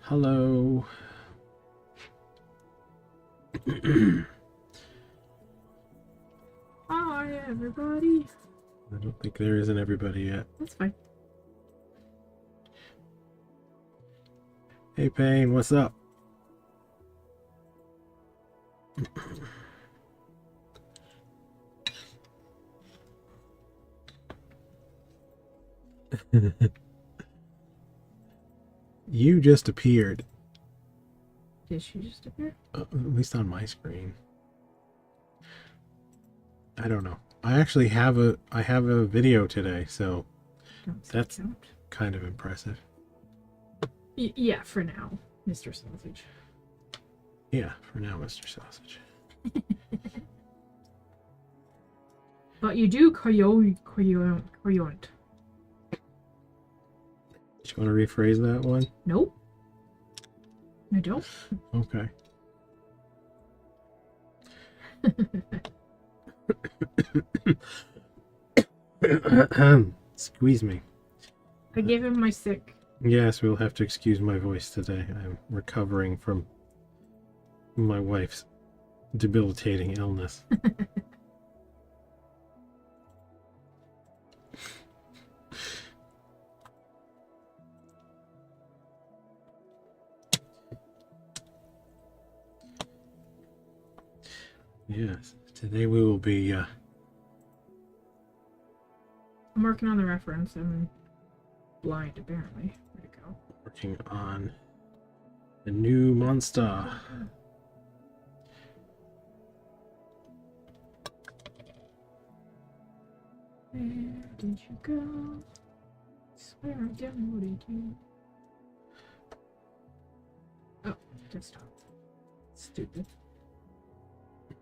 Hello. Hi, everybody. I don't think there isn't everybody yet. That's fine. Hey, Payne, what's up? You just appeared. Did she just appear? At least on my screen. I don't know. I actually have a video today, so that's kind of impressive. Yeah, for now, Mr. Sausage. Yeah, for now, Mr. Sausage. But you do coyote. You want to rephrase that one? Nope. I don't. Okay. Squeeze me. I gave him my sick. Yes, we'll have to excuse my voice today. I'm recovering from my wife's debilitating illness. Yes, today we will be I'm working on the reference. I'm blind, apparently. Where'd it go? working on a new monster. Where did you go? I swear I downloaded you. Oh, desktop. Stupid.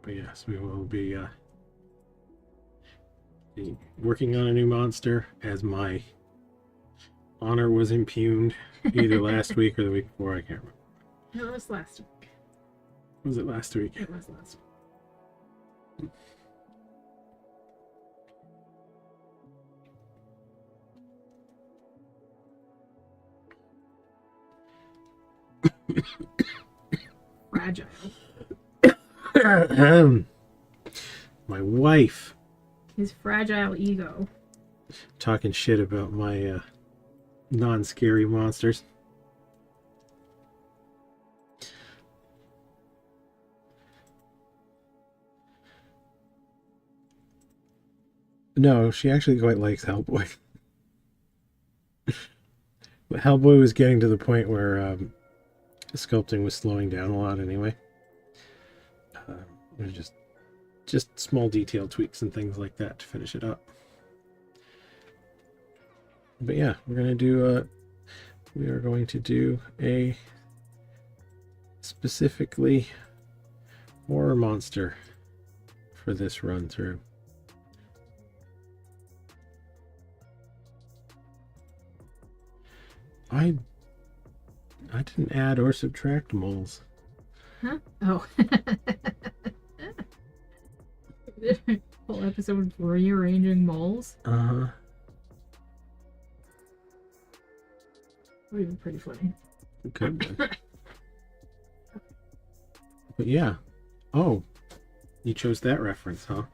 But yes, we will be working on a new monster, as my honor was impugned either last week or the week before. I can't remember. No, it was last week. Was it last week? It was last week. Fragile. My wife His fragile ego. talking shit about my non-scary monsters. No, she actually quite likes Hellboy. But Hellboy was getting to the point where sculpting was slowing down a lot anyway. There's just small detail tweaks and things like that to finish it up. But yeah, we are going to do a specifically horror monster for this run through. I didn't add or subtract moles. Huh? Oh. Whole episode of rearranging moles. Uh-huh. That would be pretty funny. Good. But yeah. Oh, you chose that reference, huh?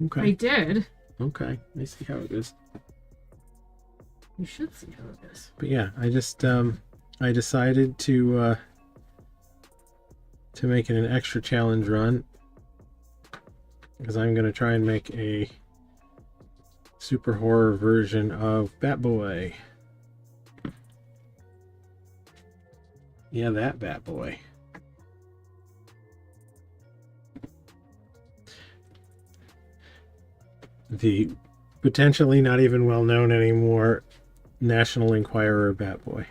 Okay. I did. Okay. I see how it is. You should see how it is. But yeah, I just I decided to make it an extra challenge run, because I'm gonna try and make a super horror version of Batboy. Yeah, that Batboy. The potentially not even well known anymore National Enquirer Batboy.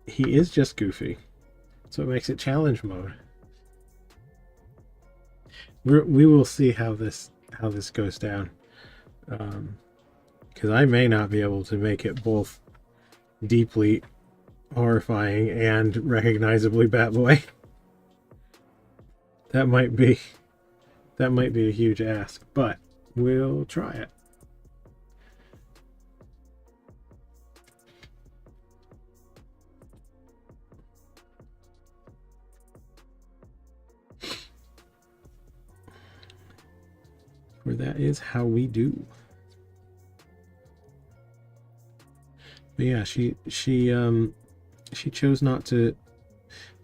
He is just goofy, so it makes it challenge mode. We will see how this goes down, because I may not be able to make it both deeply horrifying and recognizably Batboy. That might be a huge ask, but we'll try it. that is how we do. But yeah, she chose not to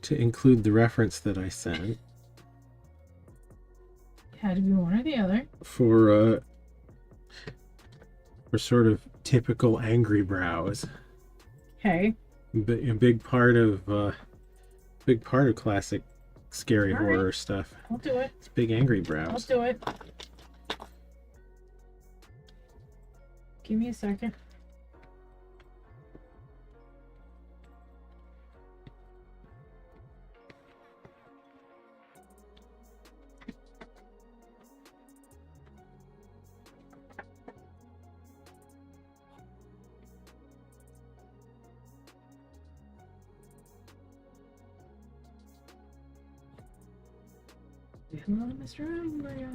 include the reference that I sent. It had to be one or the other. For sort of typical angry brows. Okay. A big part of classic scary horror stuff. I'll do it. It's big angry brows. I'll do it. Give me a second. Hello, Mr. Angry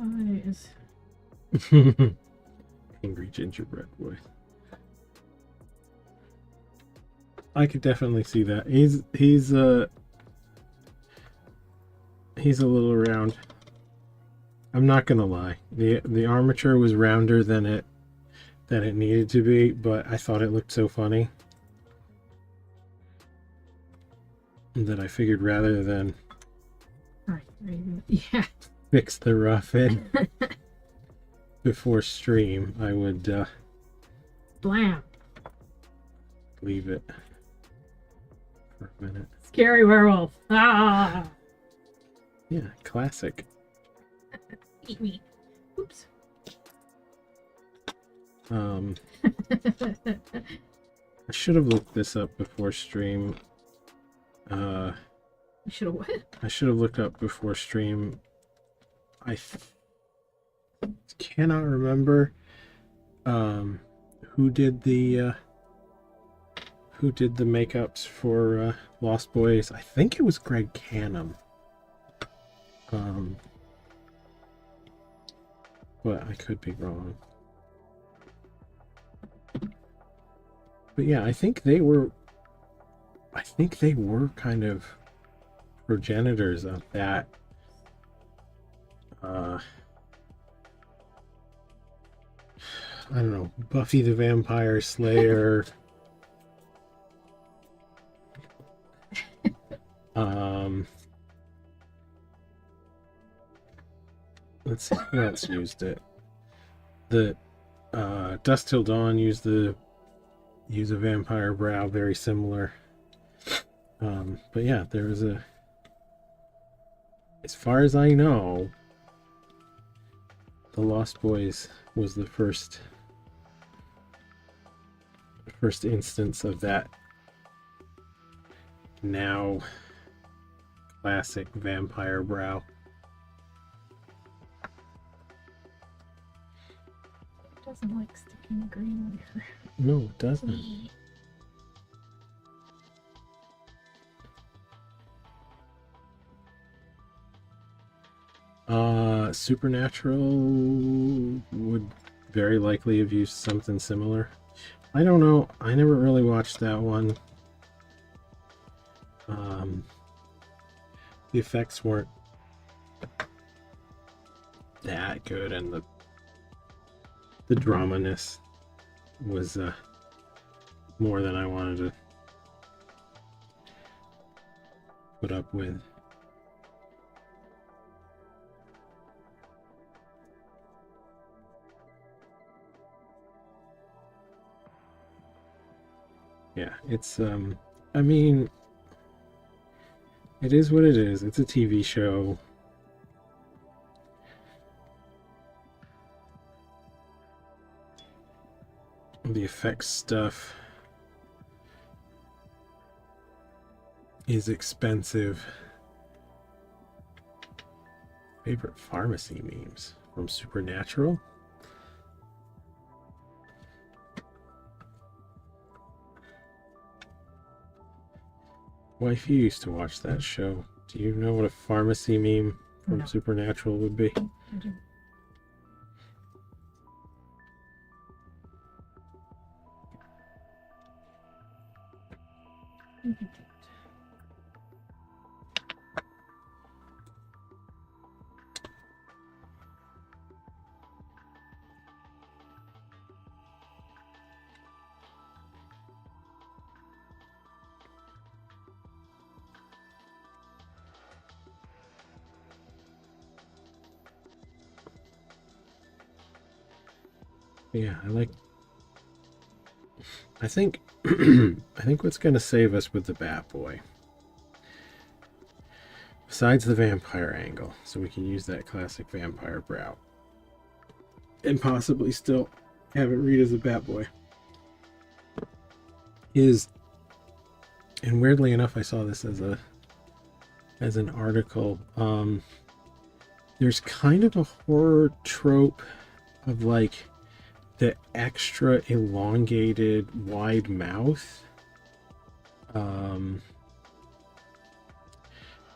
Eyes. Angry gingerbread boy. I could definitely see that. He's a little round. I'm not gonna lie. The armature was rounder than it needed to be, but I thought it looked so funny that I figured rather than fix the rough in before stream, I would blam. Leave it for a minute. Scary werewolf. Ah. Yeah, classic. Eat me. Oops. I should have looked this up before stream. You should have what? I should have looked up before stream. I cannot remember who did the makeups for Lost Boys. I think it was Greg Canham. But I could be wrong. But yeah, I think they were kind of progenitors of that I don't know, Buffy the Vampire Slayer let's see who else used it. The Dusk Till Dawn use a vampire brow very similar. But yeah, there was as far as I know, the Lost Boys was the first instance of that now classic vampire brow. It doesn't like sticking green on your... No, it doesn't. Supernatural would very likely have used something similar. I don't know. I never really watched that one. The effects weren't that good, and the dramaness was more than I wanted to put up with. Yeah, it's I mean, it is what it is. It's a TV show. The effects stuff is expensive. Favorite pharmacy memes from Supernatural? Wife, you used to watch that show. Do you know what a pharmacy meme from Supernatural would be? I do. Yeah, I think I think what's gonna save us with the Bat Boy, besides the vampire angle, so we can use that classic vampire brow, and possibly still have it read as a Bat Boy, is, and weirdly enough, I saw this as an article. There's kind of a horror trope of like the extra elongated wide mouth. And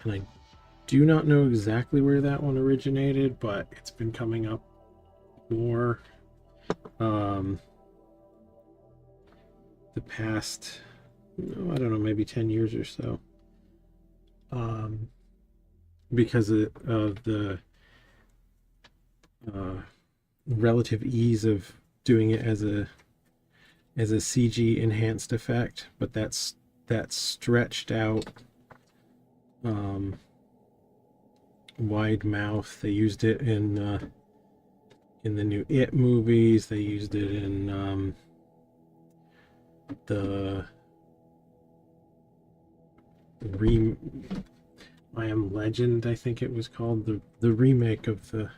I do not know exactly where that one originated, but it's been coming up more the past, I don't know, maybe 10 years or so, because of the relative ease of doing it as a CG enhanced effect, but that's stretched out wide mouth. They used it in the new It movies. They used it in the I Am Legend, I think it was called, the remake of the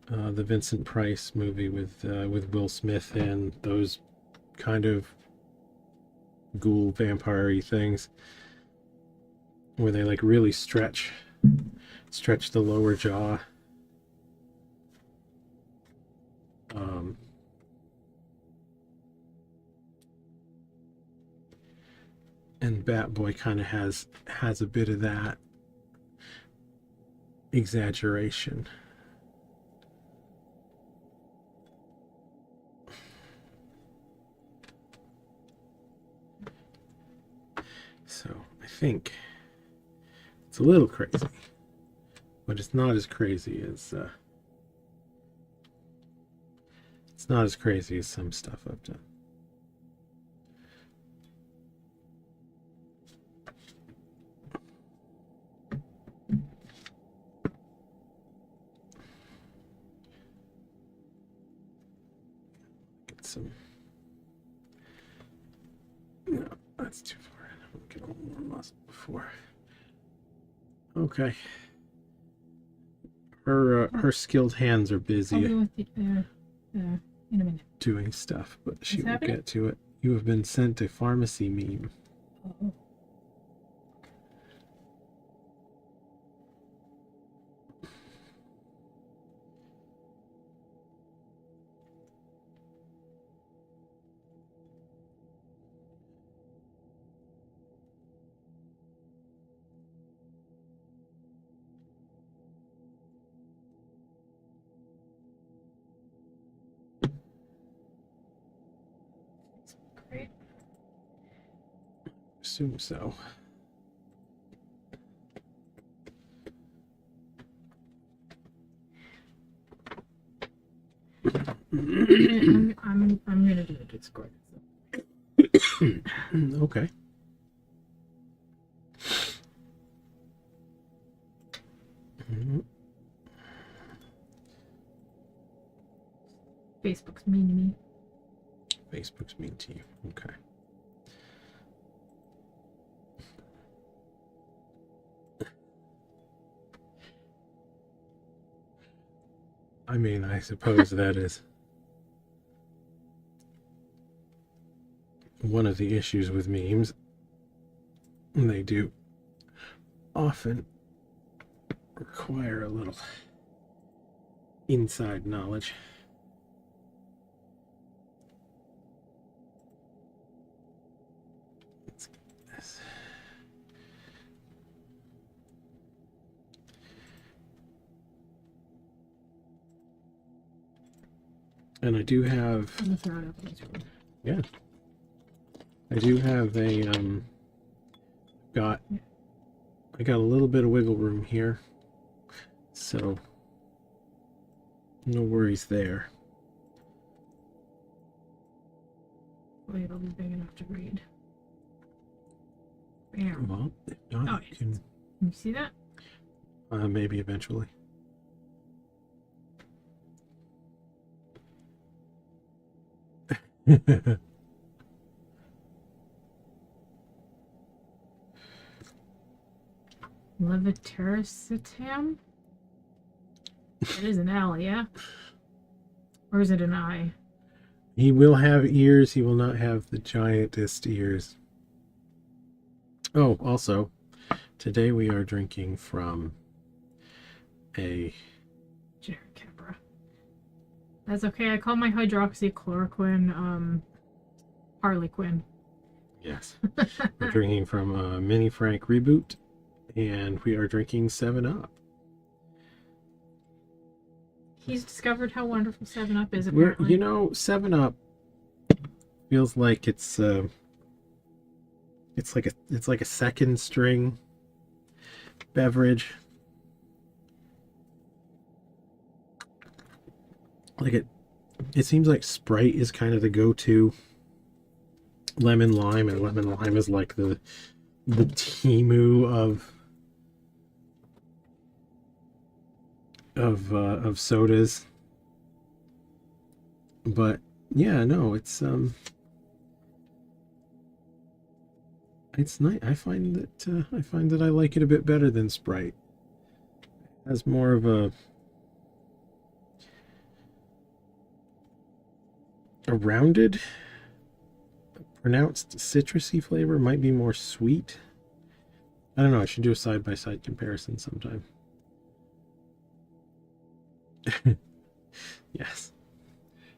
Vincent Price movie with Will Smith and those kind of ghoul vampire-y things, where they like really stretch the lower jaw. And Bat Boy kind of has a bit of that exaggeration. So I think it's a little crazy, but it's not as crazy as some stuff I've done. Get some. No, that's too far. I'll get a little more muscle before. Okay. Her skilled hands are I'll busy go with it in a minute. doing stuff, but she What's will happening? get to it. You have been sent a pharmacy meme. Oh. Great. Assume so. I'm gonna do a Discord. So. Okay. Facebook's mean to me. Facebook's mean to you. Okay. I mean, I suppose that is one of the issues with memes. They do often require a little inside knowledge. Let's get this. And I do have, I'm gonna throw it up on Discord. yeah, I do have a I got a little bit of wiggle room here, so no worries there. Hopefully it'll be big enough to read. Bam. Well, if not, Oh, you can Can you see that? maybe eventually. Leviterissitam? It is an L, yeah? Or is it an I? He will have ears. He will not have the giantest ears. Oh, also, today we are drinking from a... Generic Capra. That's okay. I call my hydroxychloroquine, Harlequin. Yes. We're drinking from a Mini Frank Reboot, and we are drinking 7 Up. He's discovered how wonderful 7-Up is, apparently. You know, 7 Up feels like it's like a second string beverage. Like it seems like Sprite is kind of the go-to lemon lime, and lemon lime is like the Timu of sodas. But yeah, no, it's nice. I find that I like it a bit better than Sprite. It has more of a rounded, pronounced citrusy flavor. Might be more sweet. I don't know. I should do a side-by-side comparison sometime. Yes.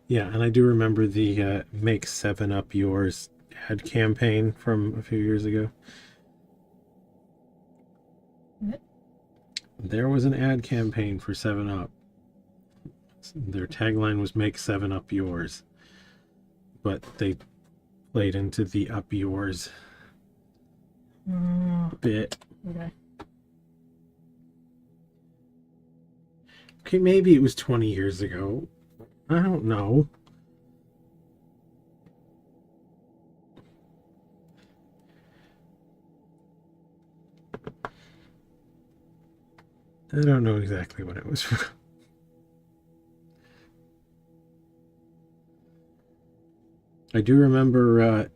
Yeah, and I do remember the Make 7 Up Yours ad campaign from a few years ago. What? There was an ad campaign for 7 Up. Their tagline was Make 7 Up Yours. But they played into the Up Yours bit. Okay. Okay, maybe it was 20 years ago. I don't know. I don't know exactly what it was from. I do remember,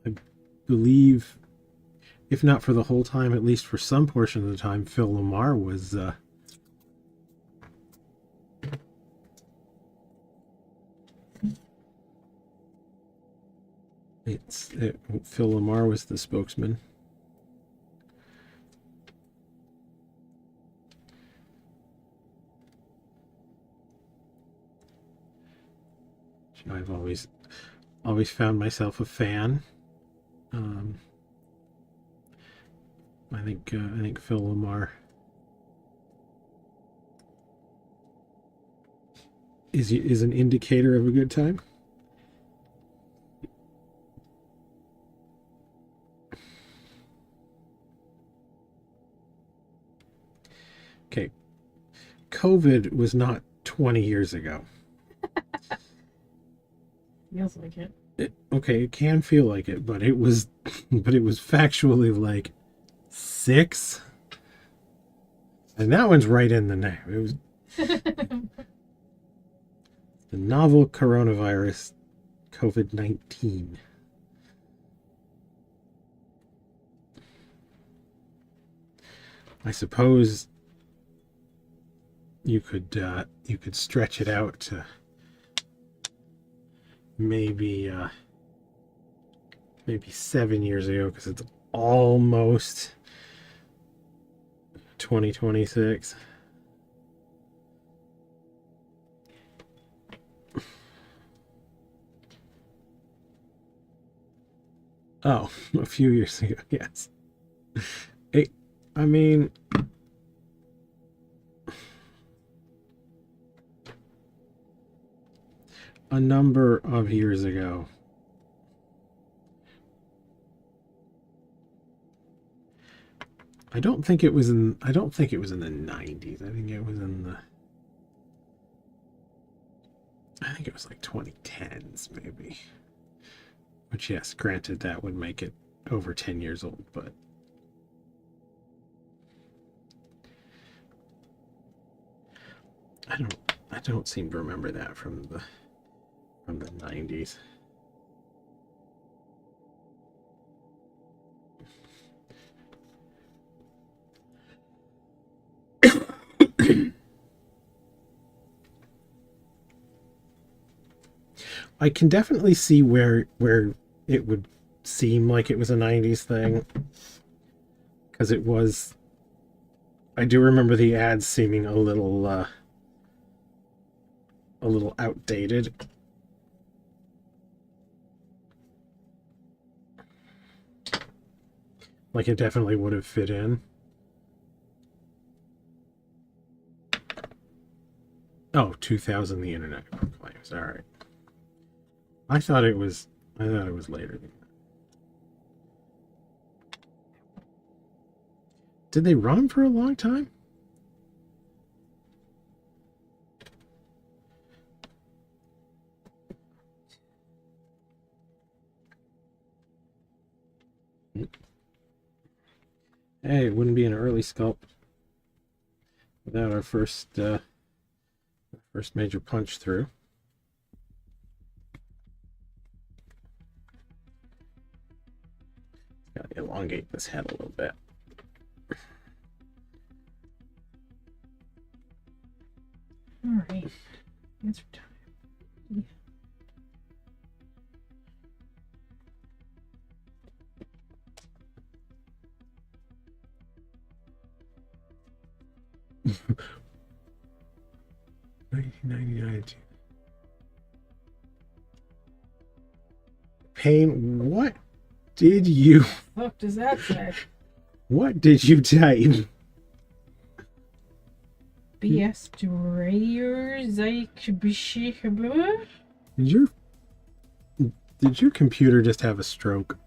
I believe, if not for the whole time, at least for some portion of the time, Phil Lamar was Phil Lamar was the spokesman. I've always found myself a fan. I think Phil Lamar is an indicator of a good time. Okay, COVID was not 20 years ago. Feels like it. Okay, it can feel like it, but it was factually like 6. And that one's right in the name. It was the novel coronavirus, COVID-19. I suppose you could stretch it out to maybe 7 years ago, because it's almost 2026. Oh, a few years ago, yes. I mean, a number of years ago. I don't think it was in the 90s. I think it was like 2010s maybe. Which, yes, granted, that would make it over 10 years old, but I don't seem to remember that from from the 90s. I can definitely see where it would seem like it was a 90s thing, because it was. I do remember the ads seeming a little outdated. Like it definitely would have fit in. Oh, 2000 the internet proclaims. All right. I thought it was later than that. Did they run for a long time? Hey, it wouldn't be an early sculpt without our first major punch through. Gotta elongate this head a little bit. All right. Answer time. Yeah. Payne, what did you? What does that say? What did you type? BS Drayers, Did your computer just have a stroke?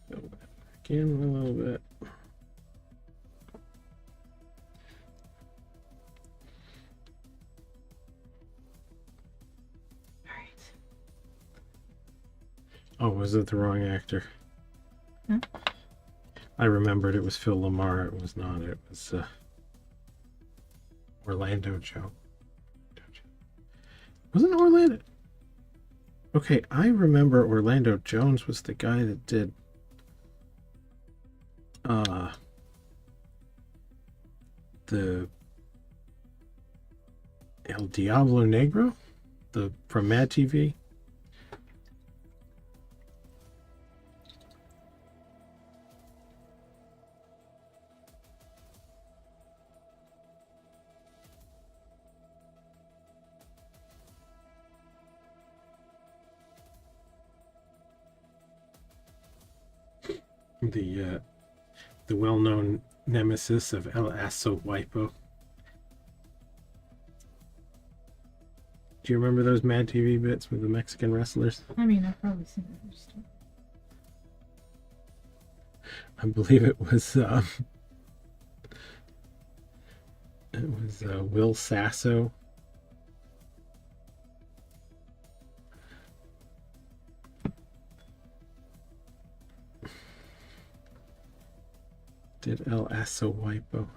Fill that back in a little bit. Oh, was it the wrong actor? Hmm? I remembered it was Phil Lamar. It was not. It was Orlando Joe. Wasn't it Orlando? Okay, I remember Orlando Jones was the guy that did the El Diablo Negro, from Mad TV. The well-known nemesis of El Aso Huaypo. Do you remember those Mad TV bits with the Mexican wrestlers? I mean, I've probably seen it. Just... I believe it was Will Sasso. Did El Aso Huaypo.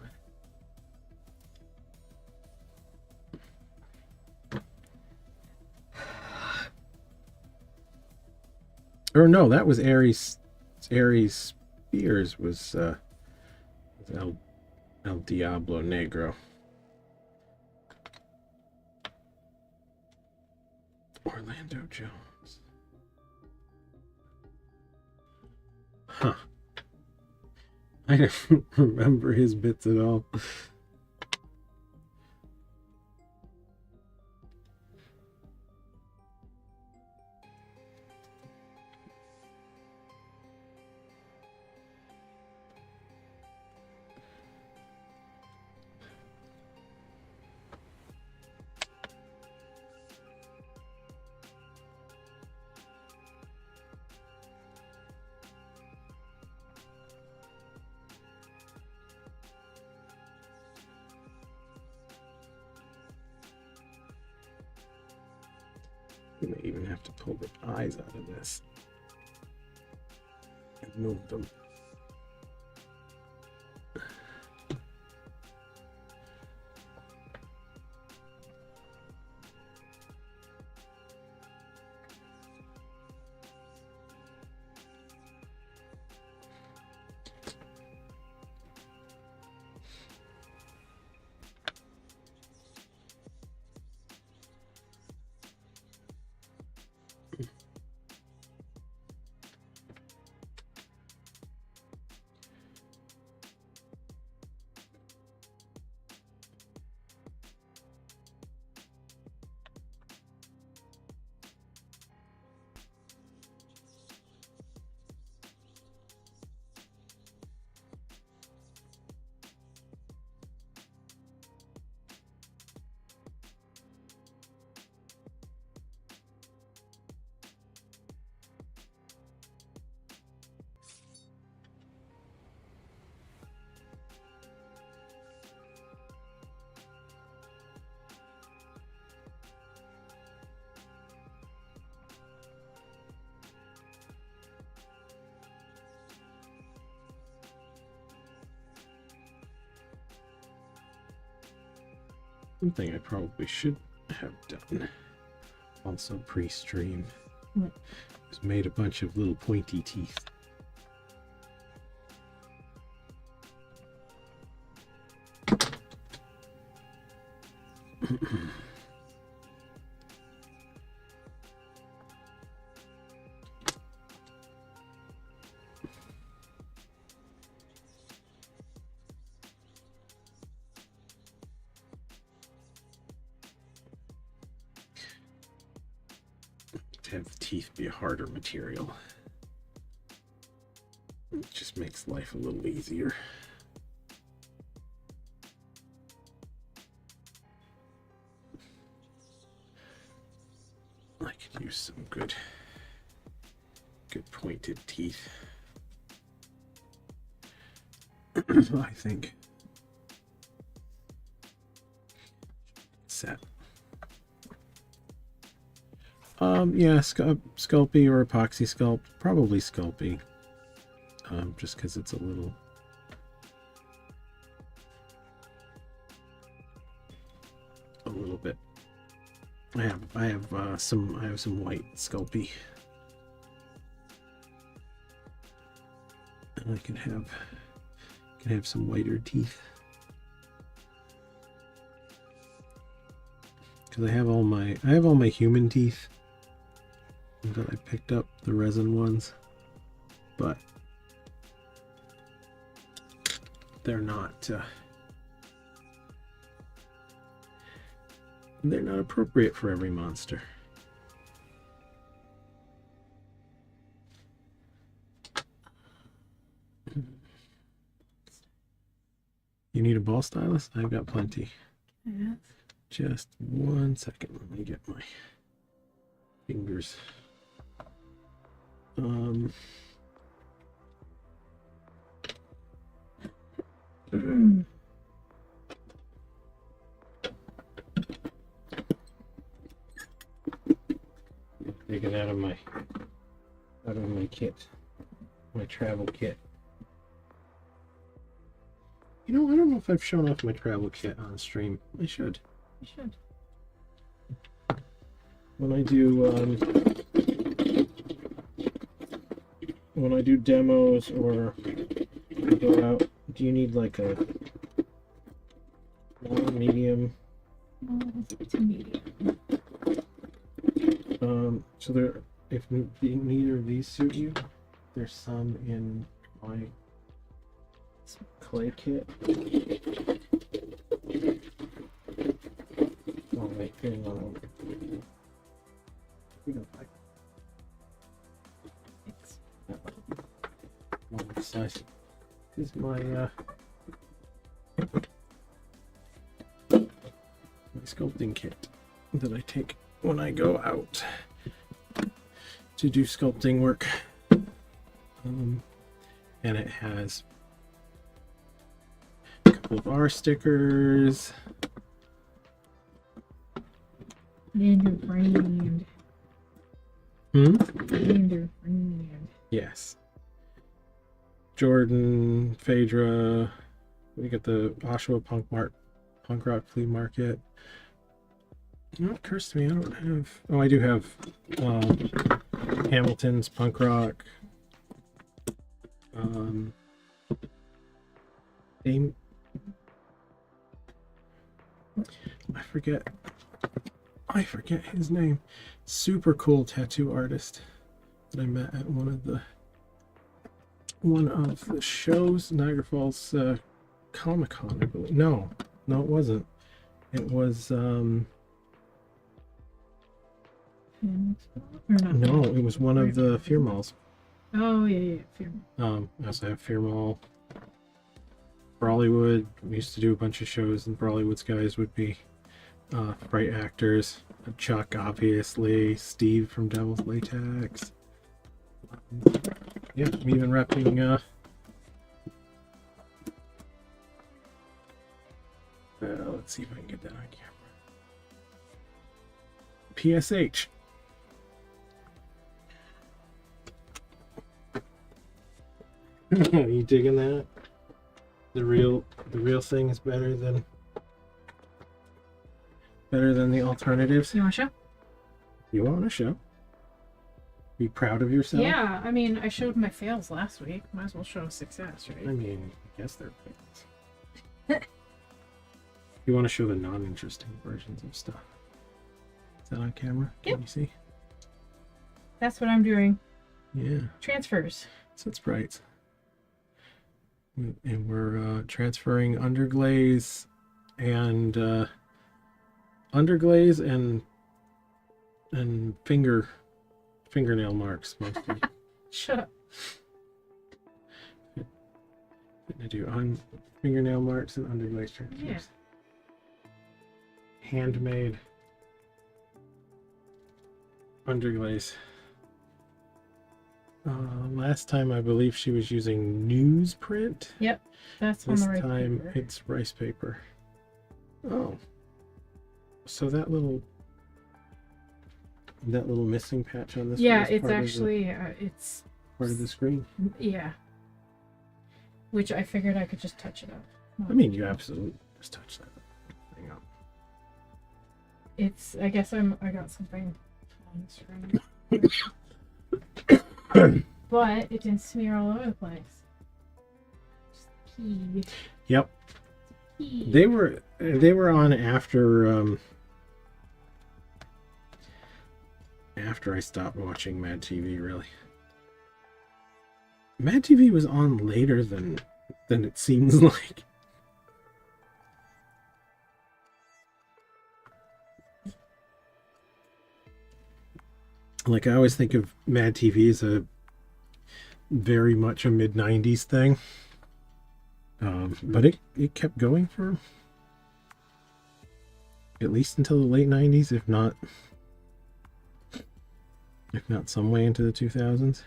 Or no, that was Aries Spears was El Diablo Negro. Orlando Jones. Huh. I don't remember his bits at all. I may even have to pull the eyes out of this and move them. One thing I probably should have done, also pre-stream, What? was made a bunch of little pointy teeth. To have the teeth be a harder material. It just makes life a little easier. I could use some good pointed teeth. I think. Set. Yeah, Sculpey or epoxy sculpt. Probably Sculpey. Just because it's a little bit. I have some white Sculpey, and I can have some whiter teeth because I have all my human teeth that I picked up, the resin ones, but they're not appropriate for every monster. You need a ball stylus? I've got plenty. Yes. Just 1 second. Let me get my fingers. Taken out of my kit, my travel kit. You know, I don't know if I've shown off my travel kit on stream. I should. You should. When I do demos or I go out, do you need like a long, medium? It's medium. So there, if neither of these suit you, there's some in my clay kit. Oh wait, hang on. You don't like one size. This is my sculpting kit that I take when I go out to do sculpting work. And it has a couple of R stickers. And you're framed. Reindeer. Yes. Jordan, Phaedra. We got the Oshawa punk rock flea market. You know what occurs to me? I don't have. Oh, I do have Hamilton's punk rock. Aim. I forget his name. Super cool tattoo artist that I met at one of the shows, Niagara Falls Comic-Con, I believe. No, it wasn't. It was Or not? no, it was one of the Fear Malls. Oh yeah, Fear. I also have Fear Mall. Brawleywood. We used to do a bunch of shows, and Brawleywood's guys would be bright actors. Chuck, obviously. Steve from Devil's Latex. Yeah, I'm even repping. Let's see if I can get that on camera. PSH. Are you digging that? The real thing is better than the alternatives. You want to show? You want to show? Be proud of yourself? Yeah, I mean, I showed my fails last week. Might as well show a success, right? I mean, I guess they're fails. You want to show the non-interesting versions of stuff. Is that on camera? Can Yep. you see? That's what I'm doing. Yeah. Transfers. So it's bright. And we're transferring underglaze and fingernail marks mostly. Shut up. I do on fingernail marks and underglaze transfers. Yeah. Handmade underglaze. Last time I believe she was using newsprint. Yep, that's on This the right time paper. it's rice paper. Oh, so that little missing patch on this. Yeah, one is it's part actually it's part of the screen. yeah. Which I figured I could just touch it up. I mean, you absolutely just touch that thing up. It's I guess I got something on the screen. But it didn't smear all over the place. Just pee. Yep, Pee. they were on after I stopped watching Mad TV. Really, Mad TV was on later than it seems like. Like, I always think of Mad TV as a very much a mid-90s thing. But it kept going for at least until the late 90s, if not some way into the 2000s.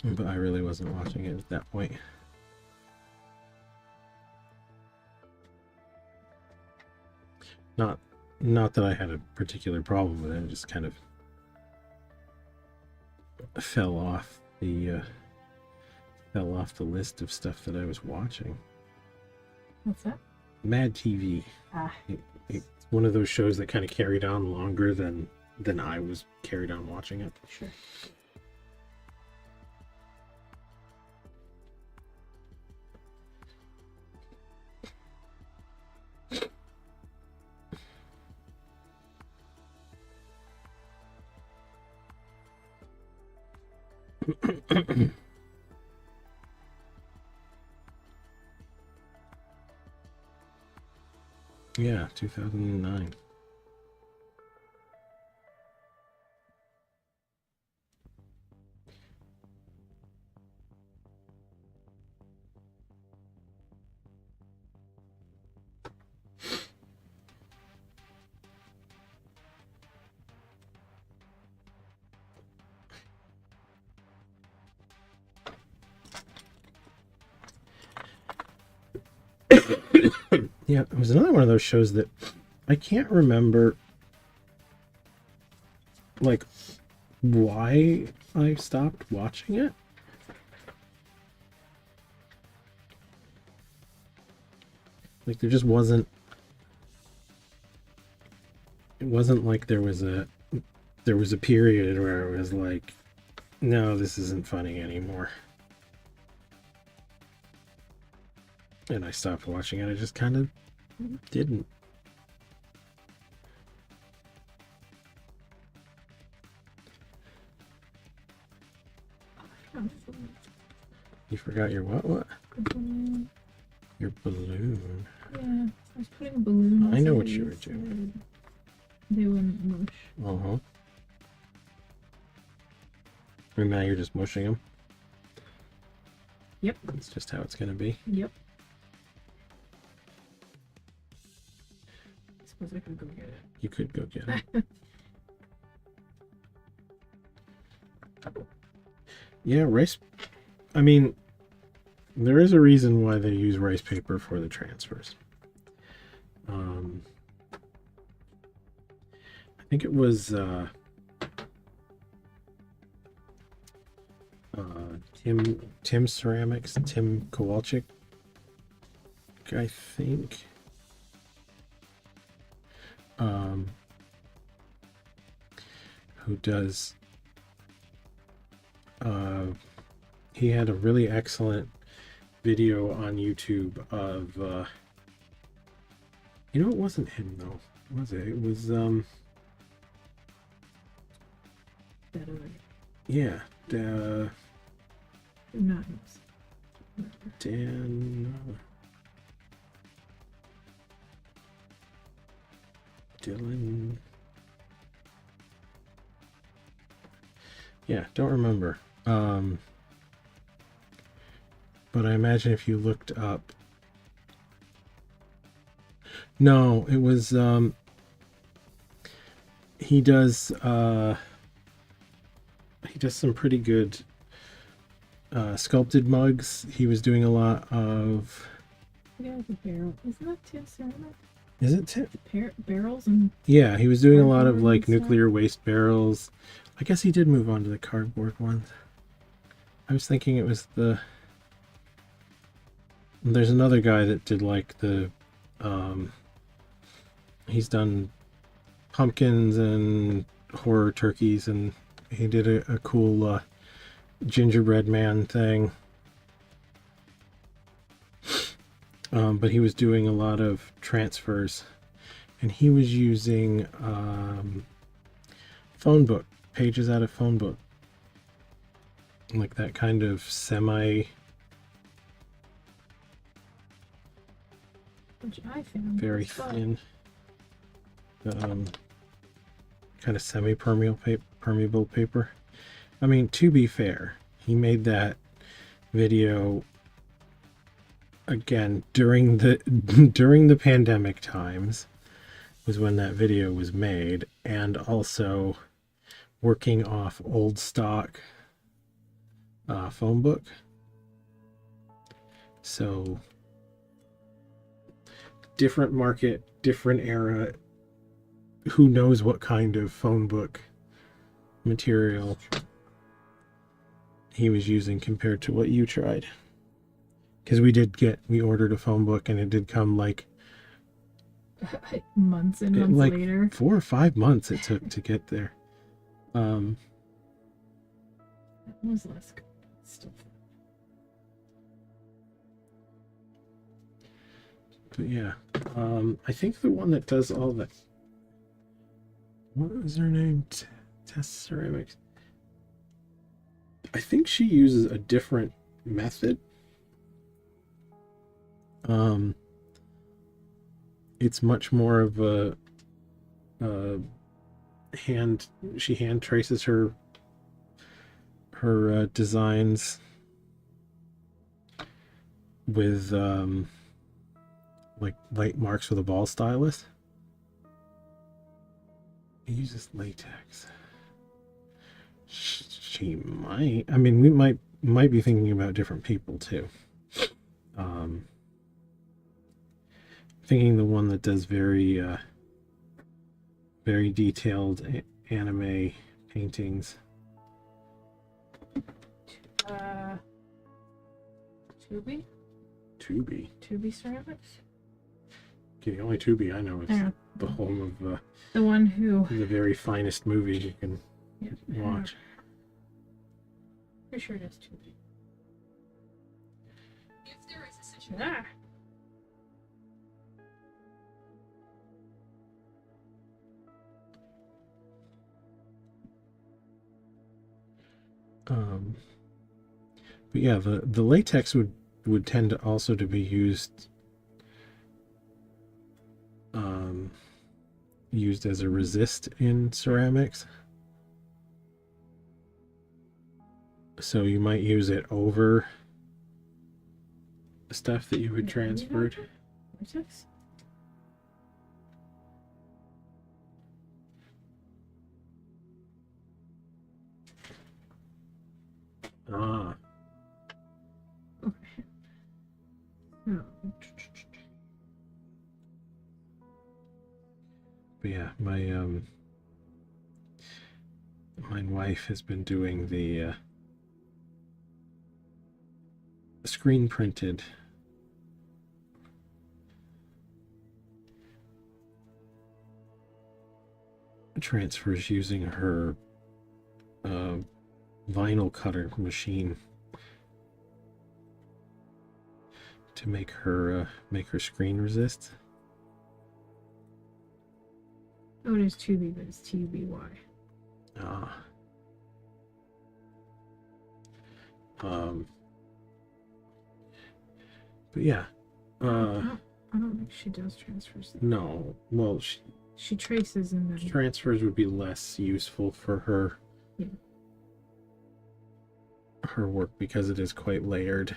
But I really wasn't watching it at that point. Not that I had a particular problem with it. It just kind of fell off the list of stuff that I was watching. What's that? Mad TV. It's one of those shows that kind of carried on longer than I was carried on watching it. Sure. Yeah, 2009. Yeah, it was another one of those shows that I can't remember like why I stopped watching it. Like there just wasn't. It wasn't like there was a period where it was like, no, this isn't funny anymore. And I stopped watching it. I just kind of didn't. You forgot your what? Balloon. Your balloon. Yeah, I was putting a balloon. I know what you were doing. They wouldn't mush. Uh-huh. And now you're just mushing them? Yep. That's just how it's going to be. Yep. I suppose I could go get it. You could go get it. Yeah, rice. I mean, there is a reason why they use rice paper for the transfers. I think it was Tim Ceramics, Tim Kowalczyk, I think. Who does he had a really excellent video on YouTube of you know, it wasn't him though, was it? It was yeah, Not Dan Dylan. Yeah, don't remember. But I imagine if you looked up. No, it was he does some pretty good sculpted mugs. He was doing a lot of. Yeah, the barrel. Isn't that Tim Ceramic? Is it Tim? Barrels and. Yeah, he was doing a lot of like cardboard and nuclear waste barrels. I guess he did move on to the cardboard ones. I was thinking it was the. There's another guy that did like the. He's done pumpkins and horror turkeys, and he did a cool gingerbread man thing. But he was doing a lot of transfers, and he was using phone book pages out of phone book, like that kind of semi. Which I found Very fun. thin, kind of semi-permeable paper. I mean, to be fair, he made that video again during the pandemic times was when that video was made, and also working off old stock phone book. So different market, different era. Who knows what kind of phone book material he was using compared to what you tried. Because we ordered a phone book, and it did come like months and months like later. 4 or 5 months it took to get there. That was less good. Still fun. But yeah, I think the one that does all that. What was her name? Tess Ceramics. I think she uses a different method. It's much more of a hand. She hand traces her designs with like light marks with a ball stylus. It uses latex. She might. I mean, we might be thinking about different people too. Thinking the one that does very detailed anime paintings. Tubi? Tubi. Ceramics? Okay, the only Tubi I know is Yeah. the home of The one who... the very finest movies you can watch. Pretty sure it is Tubi. Ah. But yeah, the latex would tend to also to be used used as a resist in ceramics. So you might use it over stuff that you had transferred. Latex? Ah, Okay. No. but yeah, my wife has been doing the screen printed transfers using her vinyl cutter machine to make her screen resist. Oh, it is Tubi, but it's TUBY. Ah. But yeah. I don't think she does transfers. No. Well, She traces and then... transfers would be less useful for her. Yeah. Her work because it is quite layered.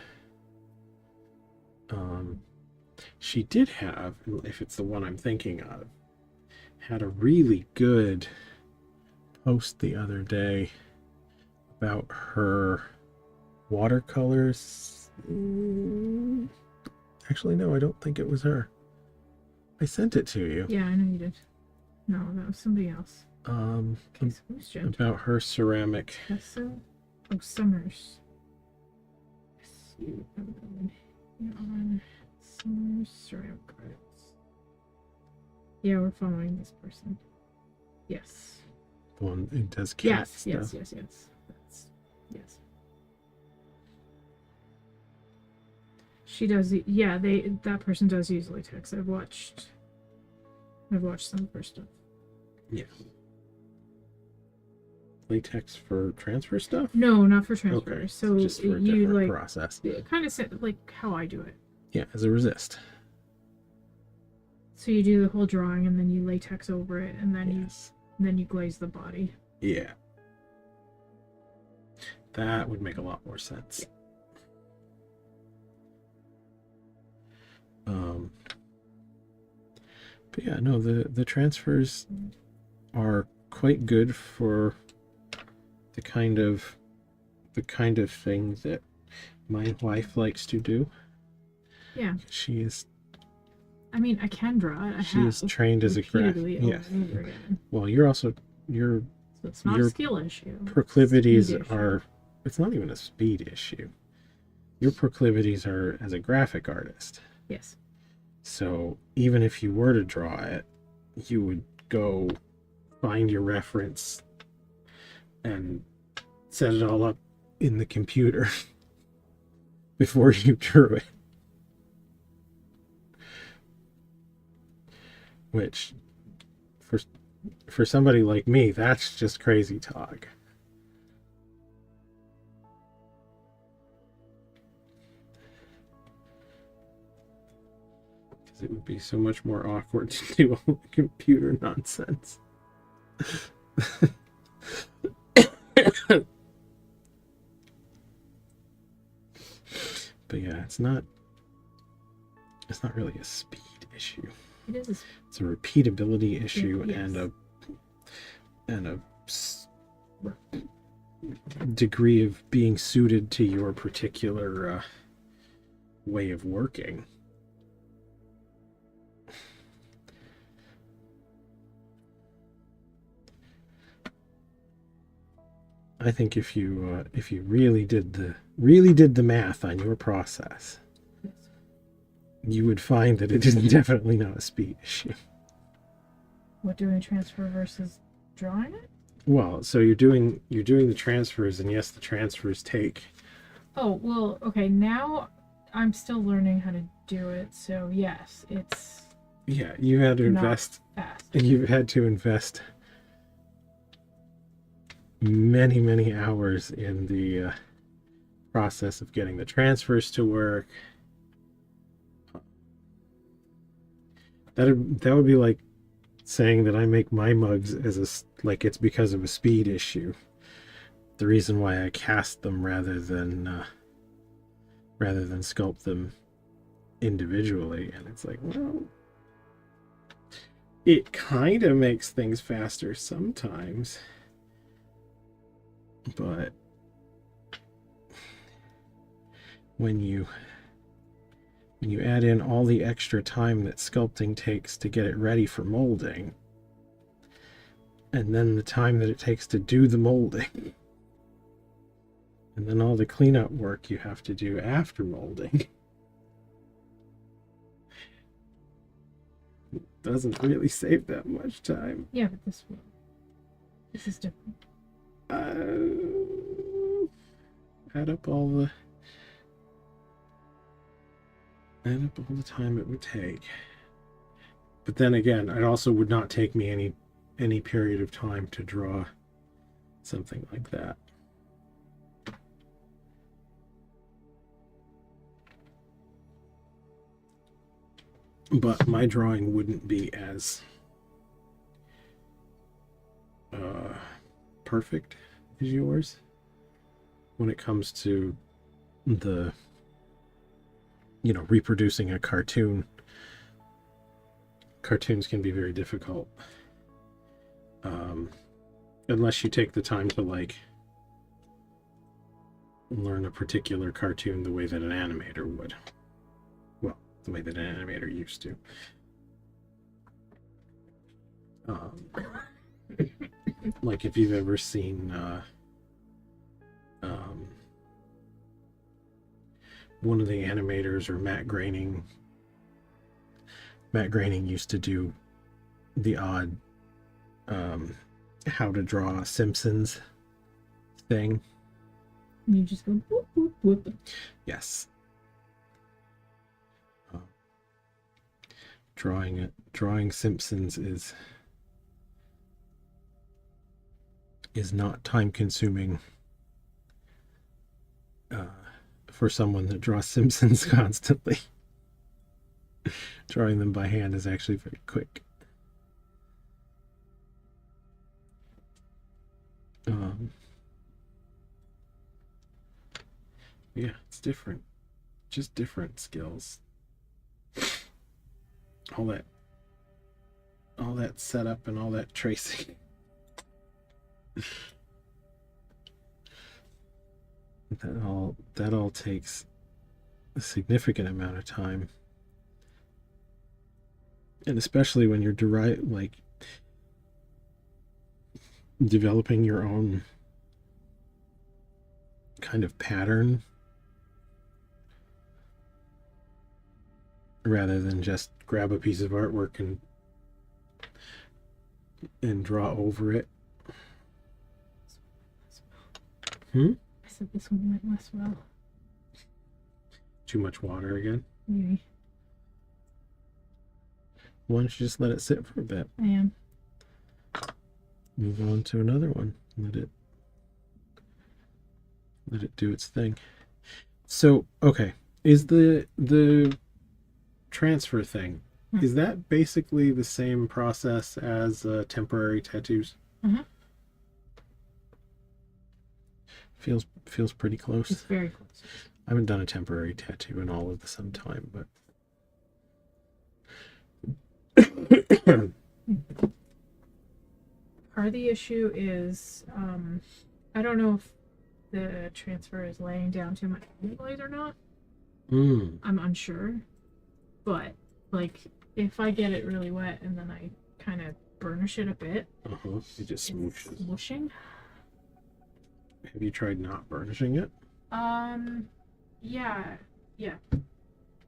She did have, if it's the one I'm thinking of, had a really good post the other day about her watercolors. Actually, no, I don't think it was her. I sent it to you. Yeah, I know you did. No, that was somebody else. Okay, so who's Jen? About her ceramic. Tessa? Oh, Summers. On Summers ceramic arts. Yeah, we're following this person. Yes. The one who does cat Yes, stuff. yes. Yes. She does. Yeah, that person does use latex. I've watched some of her stuff. Yeah. Latex for transfer stuff? No, not for transfer. Okay, So just for a you different like process. kind of like how I do it. Yeah, as a resist. So you do the whole drawing and then you latex over it and then Yes. you glaze the body. Yeah. That would make a lot more sense. But yeah, no, the transfers are quite good for the kind of thing that my wife likes to do. Yeah. She is I mean, I can draw it. She is trained as a graphic. repeatedly Yeah. over and over again. Well, you're also your So it's not your a skill issue. proclivities Speed issue. are. It's not even a speed issue. Your proclivities are as a graphic artist. Yes. So even if you were to draw it, you would go find your reference and set it all up in the computer before you drew it. Which, for somebody like me, that's just crazy talk. Because it would be so much more awkward to do all the computer nonsense. But yeah, it's not really a speed issue. It is. It's a repeatability issue Yes. and a degree of being suited to your particular way of working. I think if you really did the math on your process, you would find that it is definitely not a speed issue. What, doing transfer versus drawing it? Well, so you're doing the transfers, and yes, the transfers take. Oh, well, okay, now I'm still learning how to do it, so yes, it's Yeah, you had to invest. fast. You've had to invest many hours in the process of getting the transfers to work. That would be like saying that I make my mugs like it's because of a speed issue. The reason why I cast them rather than sculpt them individually, and it's like, well, it kind of makes things faster sometimes, but when you add in all the extra time that sculpting takes to get it ready for molding, and then the time that it takes to do the molding, and then all the cleanup work you have to do after molding, it doesn't really save that much time. Yeah, but this is different. Add up all the time it would take. But then again, it also would not take me any period of time to draw something like that. But my drawing wouldn't be as perfect as yours when it comes to the reproducing a cartoon. Cartoons can be very difficult unless you take the time to like learn a particular cartoon the way that an animator would. Well, the way that an animator used to. Like if you've ever seen one of the animators, or Matt Groening. Matt Groening used to do the odd how to draw Simpsons thing. You just go whoop, whoop, whoop. Yes. Drawing Simpsons is not time consuming for someone that draws Simpsons constantly. Drawing them by hand is actually very quick. Yeah, it's different. Just different skills. All that setup and all that tracing. That all takes a significant amount of time. And especially when you're developing your own kind of pattern rather than just grab a piece of artwork and draw over it. I said this one went less well. Too much water again? Maybe. Why don't you just let it sit for a bit? I am. Move on to another one. Let it do its thing. So, okay. Is the transfer thing, is that basically the same process as temporary tattoos? Mm-hmm. Feels pretty close. It's very close. I haven't done a temporary tattoo in all of some time, but Part of the issue is I don't know if the transfer is laying down too much blade or not. I'm unsure, but like if I get it really wet and then I kind of burnish it a bit, it just smooshes. Smooshing. Have you tried not burnishing it? Yeah. Yeah.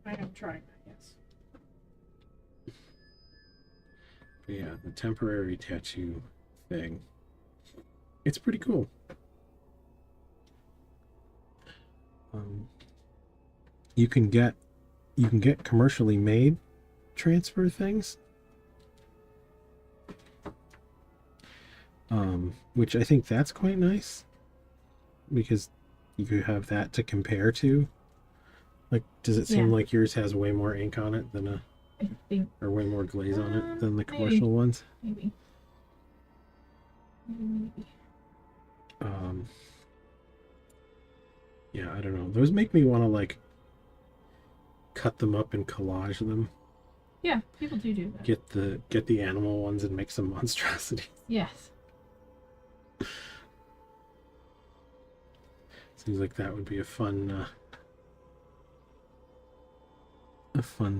I am trying that, yes. But yeah, the temporary tattoo thing. It's pretty cool. You can get commercially made transfer things, which I think that's quite nice because you have that to compare to. Like, does it seem like yours has way more ink on it than a, I think, or way more glaze on it than the commercial ones? Maybe. Yeah, I don't know. Those make me want to like cut them up and collage them. Yeah, people do that. Get the animal ones and make some monstrosities. Yes. Seems like that would be a fun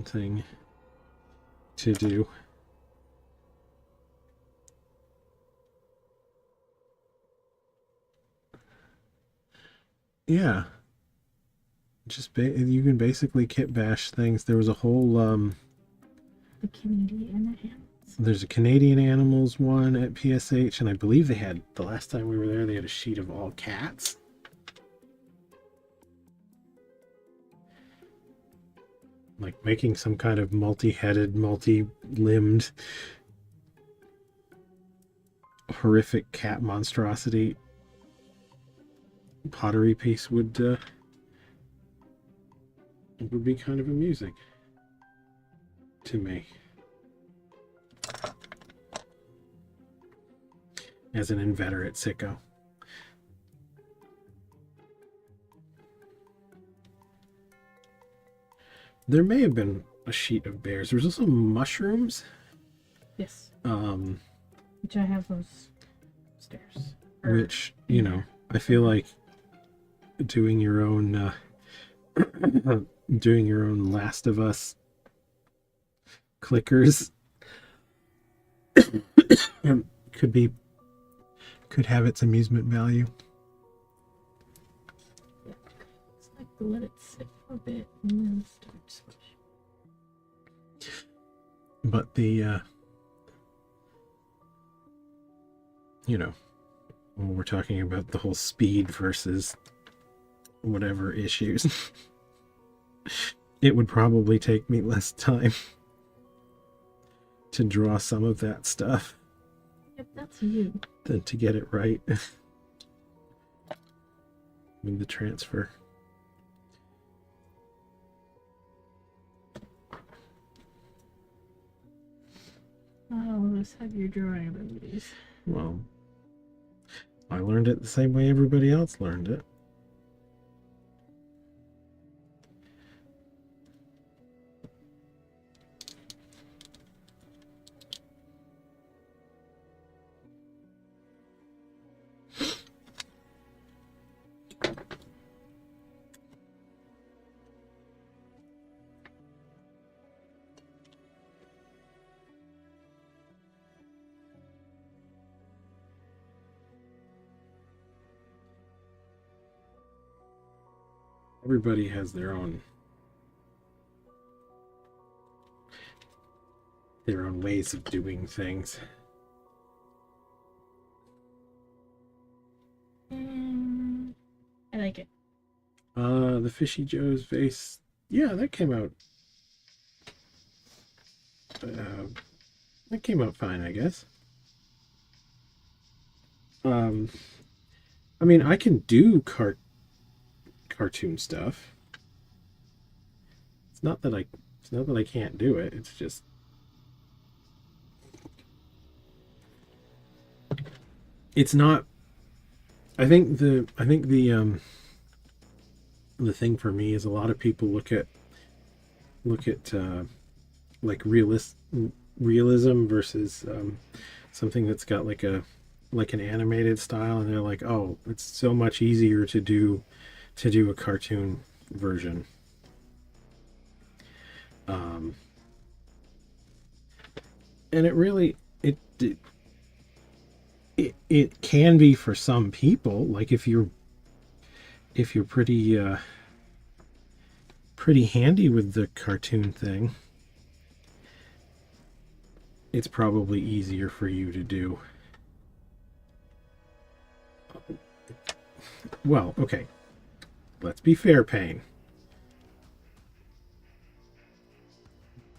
thing to do. Yeah. Just you can basically kit bash things. There was a whole the Canadian animals. There's a Canadian animals one at PSH, and I believe they had, the last time we were there, they had a sheet of all cats. Like making some kind of multi-headed, multi-limbed, horrific cat monstrosity pottery piece would be kind of amusing to me. As an inveterate sicko. There may have been a sheet of bears. There's also mushrooms. Yes. Which I have those upstairs. Which, you know, I feel like doing your own doing your own Last of Us clickers could have its amusement value. Yeah. It's like to let it sit for a bit and then start squishing. But the you know, when we're talking about the whole speed versus whatever issues, it would probably take me less time to draw some of that stuff. Yep, that's you. Than to get it right. With the transfer. All of us have your drawing abilities. Well, I learned it the same way everybody else learned it. Everybody has their own ways of doing things. I like it. The Fishy Joe's vase. Yeah, that came out. That came out fine, I guess. I mean, I can do cartoon stuff. It's not that I can't do it. It's just it's not. I think the thing for me is a lot of people look at like realism versus something that's got like an animated style, and they're like, oh, it's so much easier to do a cartoon version. And it really it can be for some people. Like if you're pretty pretty handy with the cartoon thing, it's probably easier for you to do. Well, okay. Let's be fair, Payne.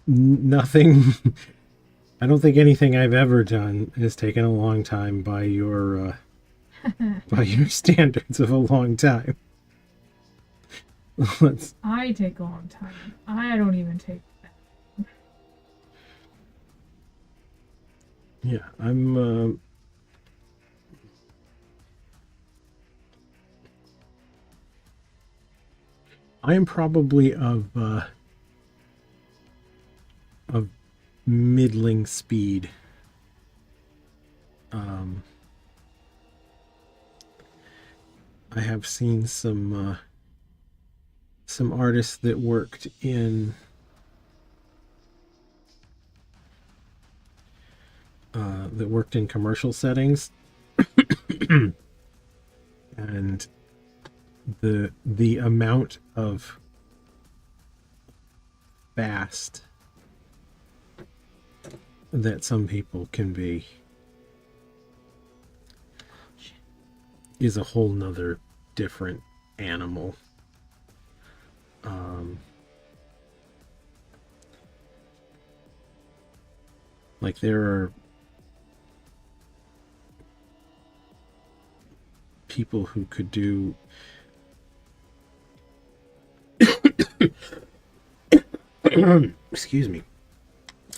Nothing. I don't think anything I've ever done has taken a long time by your standards of a long time. I take a long time. I don't even take that. Yeah, I'm. I am probably of middling speed. I have seen some artists that worked in commercial settings, and the amount of fast that some people can be is a whole nother different animal. Like there are people who could do excuse me,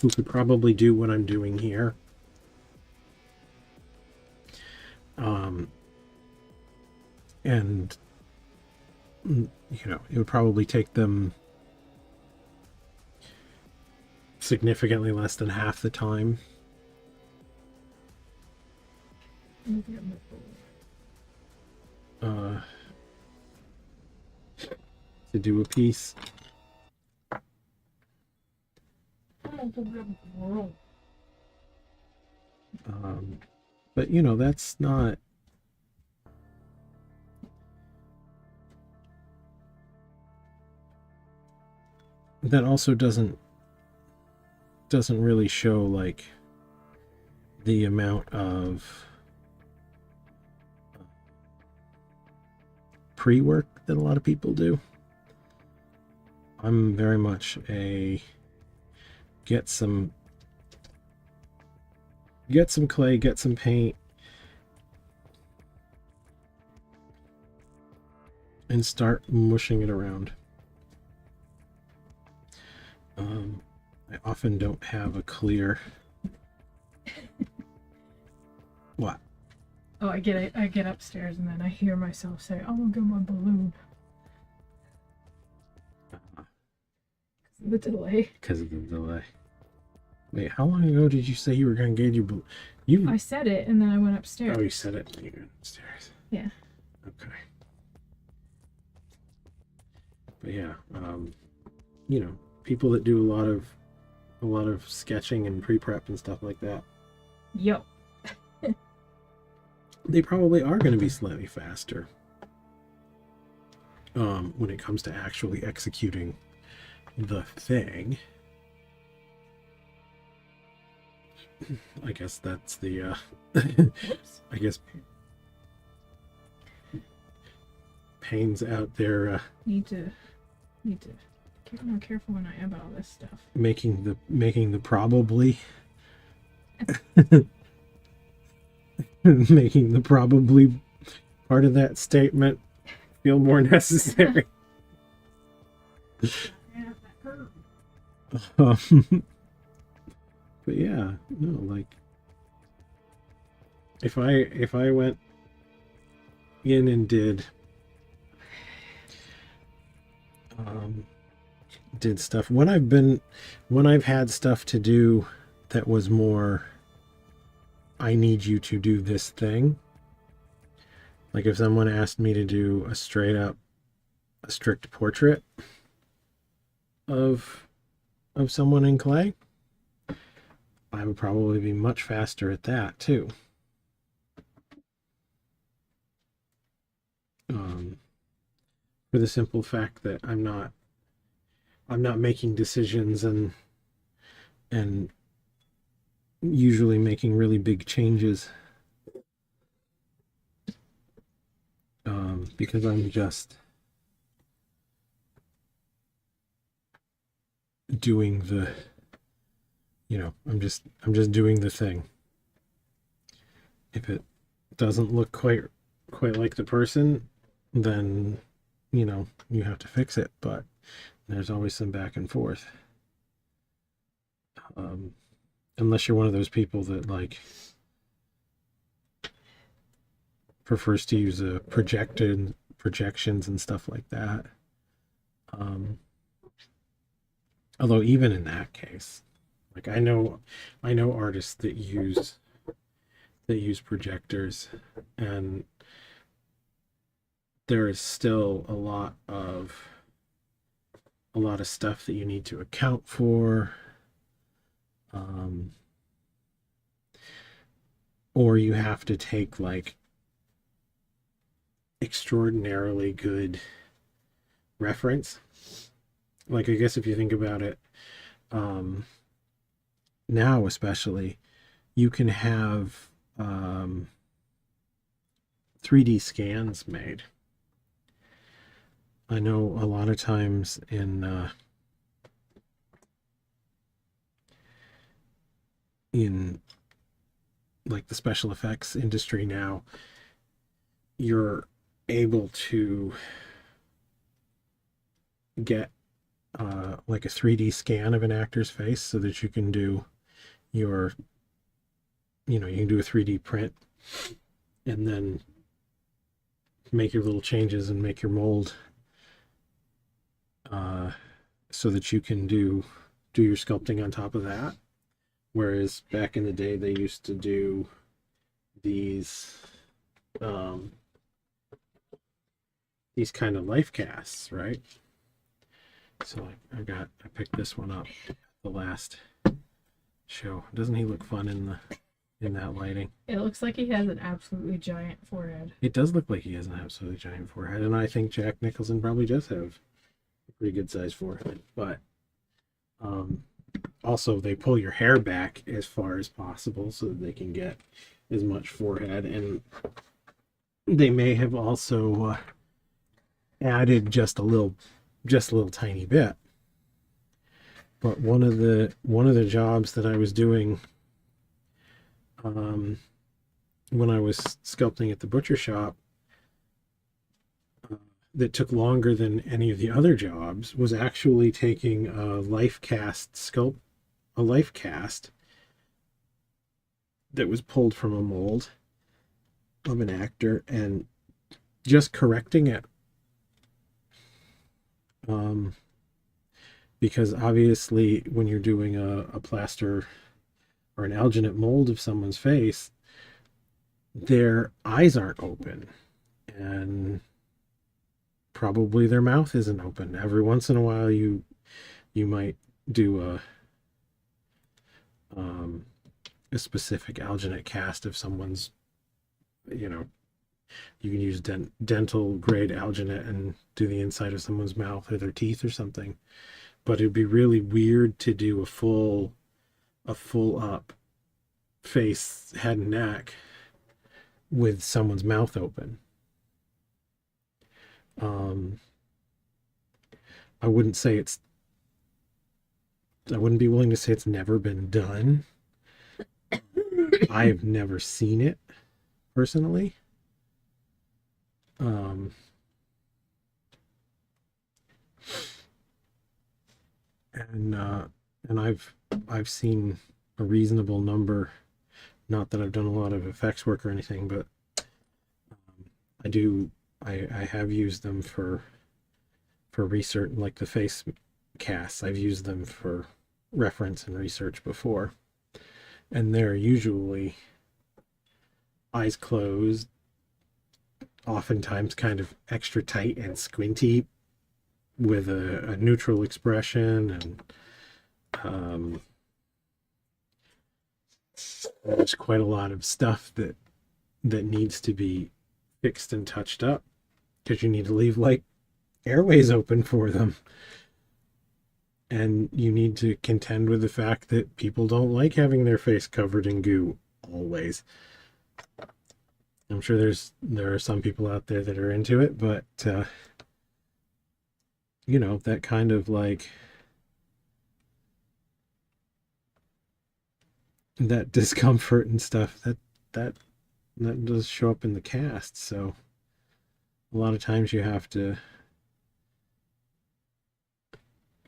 who could probably do what I'm doing here. And it would probably take them significantly less than half the time. To do a piece. But that's not. That also doesn't really show like the amount of pre-work that a lot of people do. I'm very much a get some clay, get some paint, and start mushing it around. I often don't have a clear. What? Oh, I get upstairs and then I hear myself say, "I'm gonna get my balloon." The delay. Because of the delay. Wait, how long ago did you say you were going to get your balloon? I said it and then I went upstairs. Oh, you said it when you went upstairs. Yeah. Okay. But yeah, people that do a lot of sketching and pre-prep and stuff like that. Yep. They probably are going to be slightly faster when it comes to actually executing the thing. I guess that's the I guess Payne's out there need to get more careful when I about all this stuff. Making the probably making the probably part of that statement feel more necessary. Yeah, that hurt. But yeah, no, like if I went in and did stuff when I've had stuff to do that was more I need you to do this thing. Like if someone asked me to do a strict portrait of someone in clay, I would probably be much faster at that too. for the simple fact that I'm not making decisions and usually making really big changes, because I'm just doing the, I'm just doing the thing. If it doesn't look quite like the person, then you have to fix it. But there's always some back and forth. Unless you're one of those people that like prefers to use a projections and stuff like that. Although even in that case, like I know artists that use projectors, and there is still a lot of stuff that you need to account for. Or you have to take like extraordinarily good reference. Like, I guess if you think about it, now especially, you can have 3D scans made. I know a lot of times in like the special effects industry now, you're able to get like a 3D scan of an actor's face so that you can do your, you can do a 3D print and then make your little changes and make your mold, so that you can do your sculpting on top of that. Whereas back in the day, they used to do these kind of life casts, right? So I picked this one up the last show. Doesn't he look fun in that lighting? It looks like he has an absolutely giant forehead. It does look like he has an absolutely giant forehead, and I think Jack Nicholson probably does have a pretty good sized forehead. But also, they pull your hair back as far as possible so that they can get as much forehead, and they may have also added just a little tiny bit. But one of the jobs that I was doing when I was sculpting at the butcher shop, that took longer than any of the other jobs, was actually taking a life cast that was pulled from a mold of an actor and just correcting it. Because obviously when you're doing a plaster or an alginate mold of someone's face, their eyes aren't open, and probably their mouth isn't open. Every once in a while you might do a specific alginate cast of someone's, you can use dental grade alginate and do the inside of someone's mouth or their teeth or something. But it'd be really weird to do a full up face, head and neck with someone's mouth open. I wouldn't be willing to say it's never been done. I've never seen it personally. And I've seen a reasonable number. Not that I've done a lot of effects work or anything, but I have used them for research, like the face casts. I've used them for reference and research before, and they're usually eyes closed, oftentimes kind of extra tight and squinty, with a neutral expression, and there's quite a lot of stuff that needs to be fixed and touched up, because you need to leave like airways open for them. And you need to contend with the fact that people don't like having their face covered in goo always. I'm sure there are some people out there that are into it, but you know, that kind of like that discomfort and stuff that that does show up in the cast. So a lot of times you have to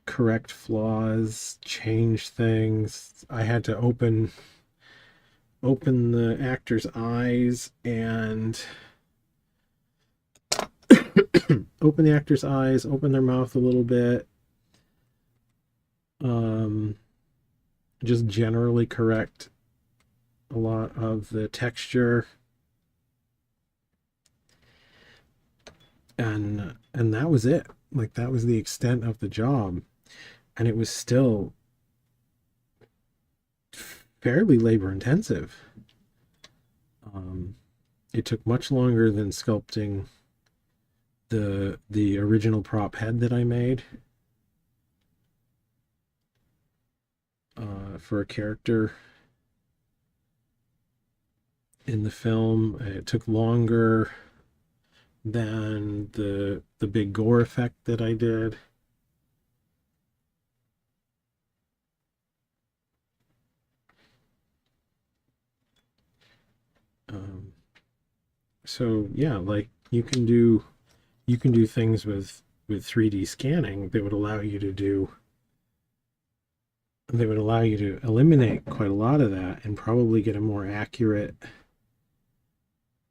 correct flaws, change things. I had to open the actor's eyes and open the actor's eyes, open their mouth a little bit. Um, just generally correct a lot of the texture, and that was it. Like that was the extent of the job, and it was still fairly labor intensive. It took much longer than sculpting the original prop head that I made for a character in the film. It took longer than the big gore effect that I did. So yeah, like you can do things with 3D scanning that would allow you to do that would allow you to eliminate quite a lot of that and probably get a more accurate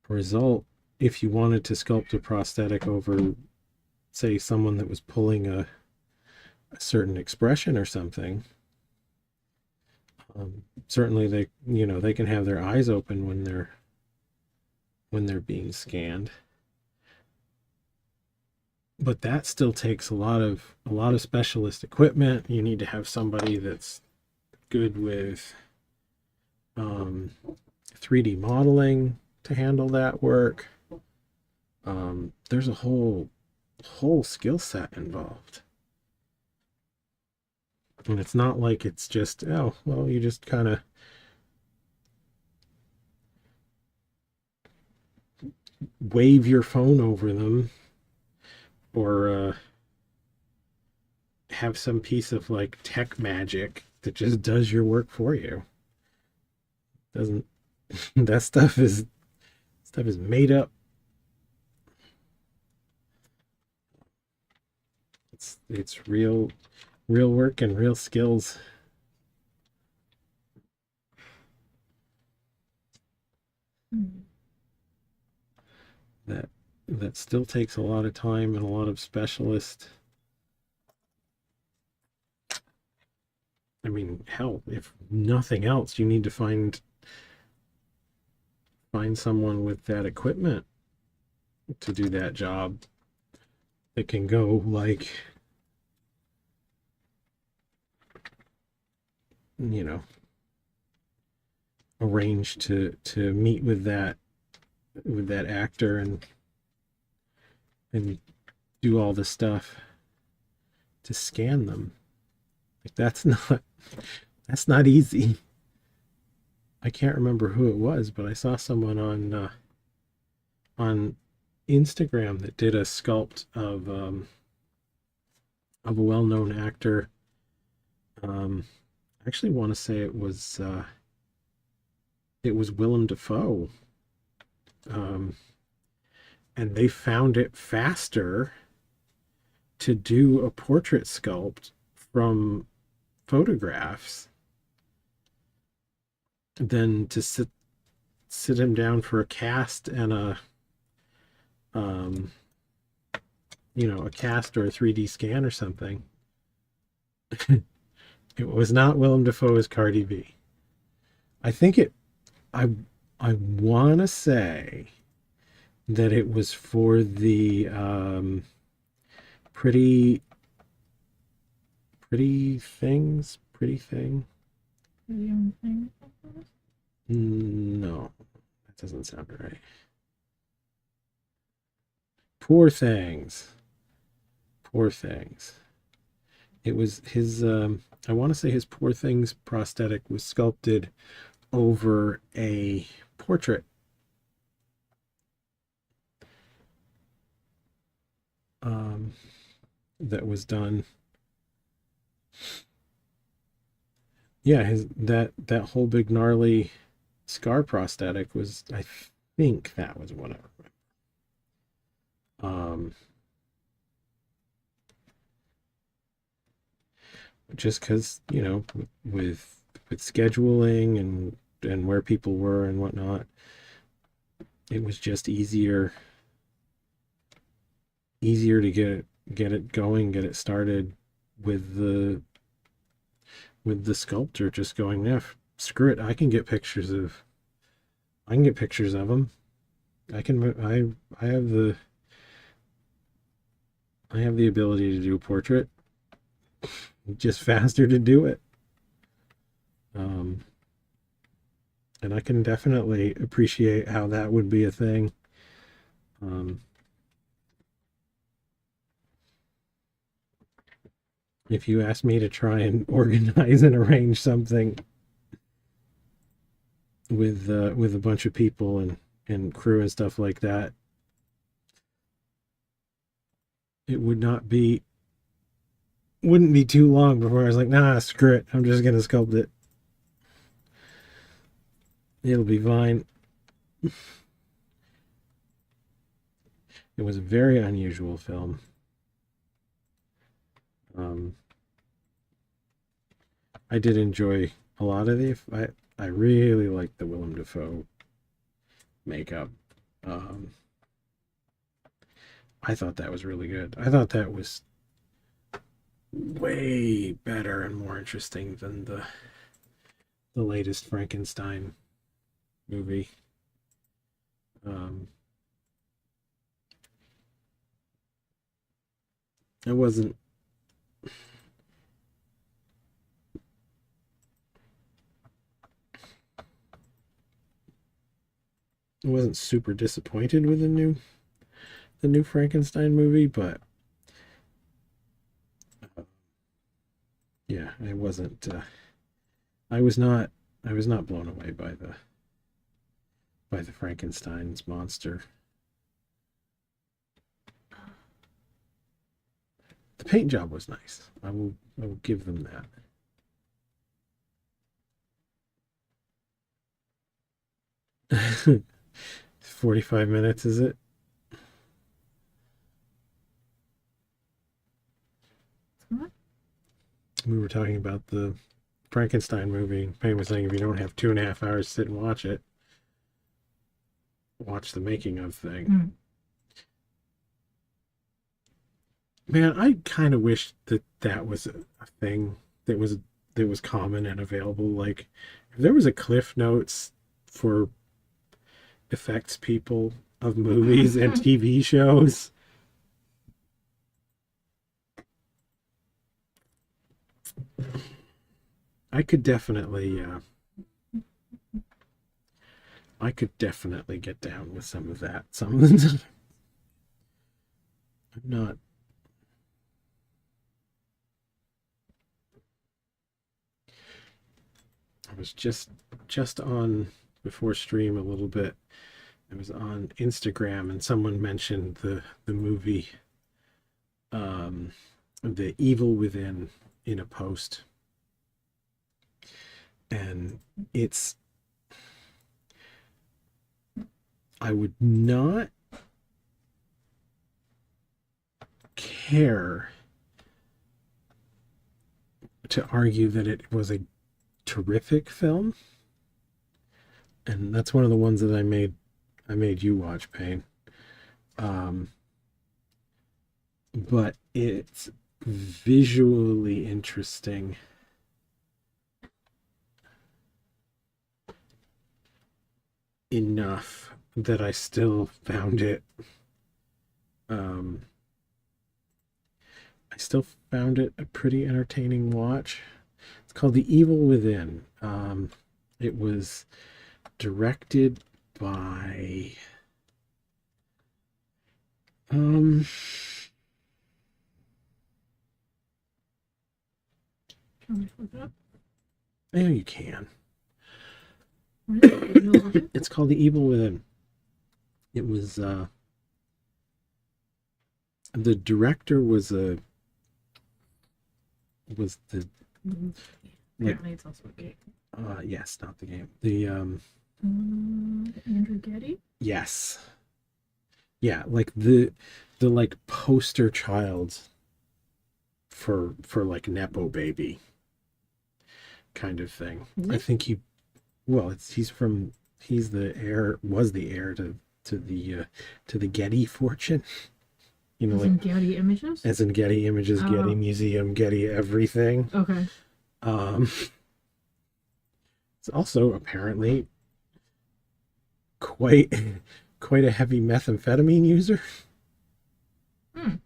result if you wanted to sculpt a prosthetic over, say, someone that was pulling a certain expression or something. Certainly they, you know, they can have their eyes open when they're being scanned, but that still takes a lot of specialist equipment. You need to have somebody that's good with 3D modeling to handle that work. There's a whole skill set involved, and it's not like it's just, oh well, you just kind of wave your phone over them or have some piece of like tech magic that just does your work for you. Doesn't that stuff is made up. It's real work and real skills. that that still takes a lot of time and a lot of specialist. I mean, hell, if nothing else, you need to find someone with that equipment to do that job that can go like, you know, arrange to meet with that actor and do all the stuff to scan them. Like that's not easy. I can't remember who it was, but I saw someone on Instagram that did a sculpt of a well-known actor. I actually want to say it was Willem Dafoe. And they found it faster to do a portrait sculpt from photographs than to sit him down for a cast and a you know, a cast or a 3D scan or something. It was not Willem Dafoe's Cardi B. I think it I want to say that it was for the pretty thing. Young thing. No, that doesn't sound right. Poor Things. Poor Things. It was his, I want to say his Poor Things prosthetic was sculpted over a portrait. That was done. Yeah, that whole big gnarly scar prosthetic was, I think that was what I remember. Just because, with scheduling and where people were and whatnot, it was just easier to get it going, get it started with the sculptor just going, yeah, screw it, I can get pictures of them. I have the ability to do a portrait. Just faster to do it. And I can definitely appreciate how that would be a thing. If you asked me to try and organize and arrange something with a bunch of people and crew and stuff like that, it wouldn't be too long before I was like, nah, screw it, I'm just gonna sculpt it. It'll be fine. It was a very unusual film. I did enjoy a lot of I really liked the Willem Dafoe makeup. I thought that was really good. I thought that was way better and more interesting than the latest Frankenstein movie. It wasn't super disappointed with the new Frankenstein movie, but yeah, I wasn't. I was not blown away by the Frankenstein's monster. The paint job was nice. I will give them that. 45 minutes, is it? What? We were talking about the Frankenstein movie. Payne was saying if you don't have 2.5 hours to sit and watch it, watch the making of thing. Man, I kind of wish that was a thing that was common and available. Like, if there was a Cliff Notes for effects people of movies and TV shows, I could definitely get down with some of that. Some of them, I'm not. I was just on before stream a little bit. I was on Instagram and someone mentioned the movie The Evil Within in a post. And I would not care to argue that it was a terrific film. And that's one of the ones that I made you watch, Payne. But it's visually interesting enough that I still found it a pretty entertaining watch. It's called The Evil Within. It was directed by Can we flip it up? Yeah, you can. What is it? Evil Within? It's called The Evil Within. It was the director was the Mhm. like Apparently, it's also a game. yes, not the game. The Andrew Getty. yes. Yeah, like the like poster child for like Nepo baby kind of thing. Is I it? think well, he's the heir was the heir to the Getty fortune. You know, As like in Getty Images? as in Getty Images, Getty Oh, Museum, Getty everything. okay. Um it's also apparently quite quite a heavy methamphetamine user. Hmm.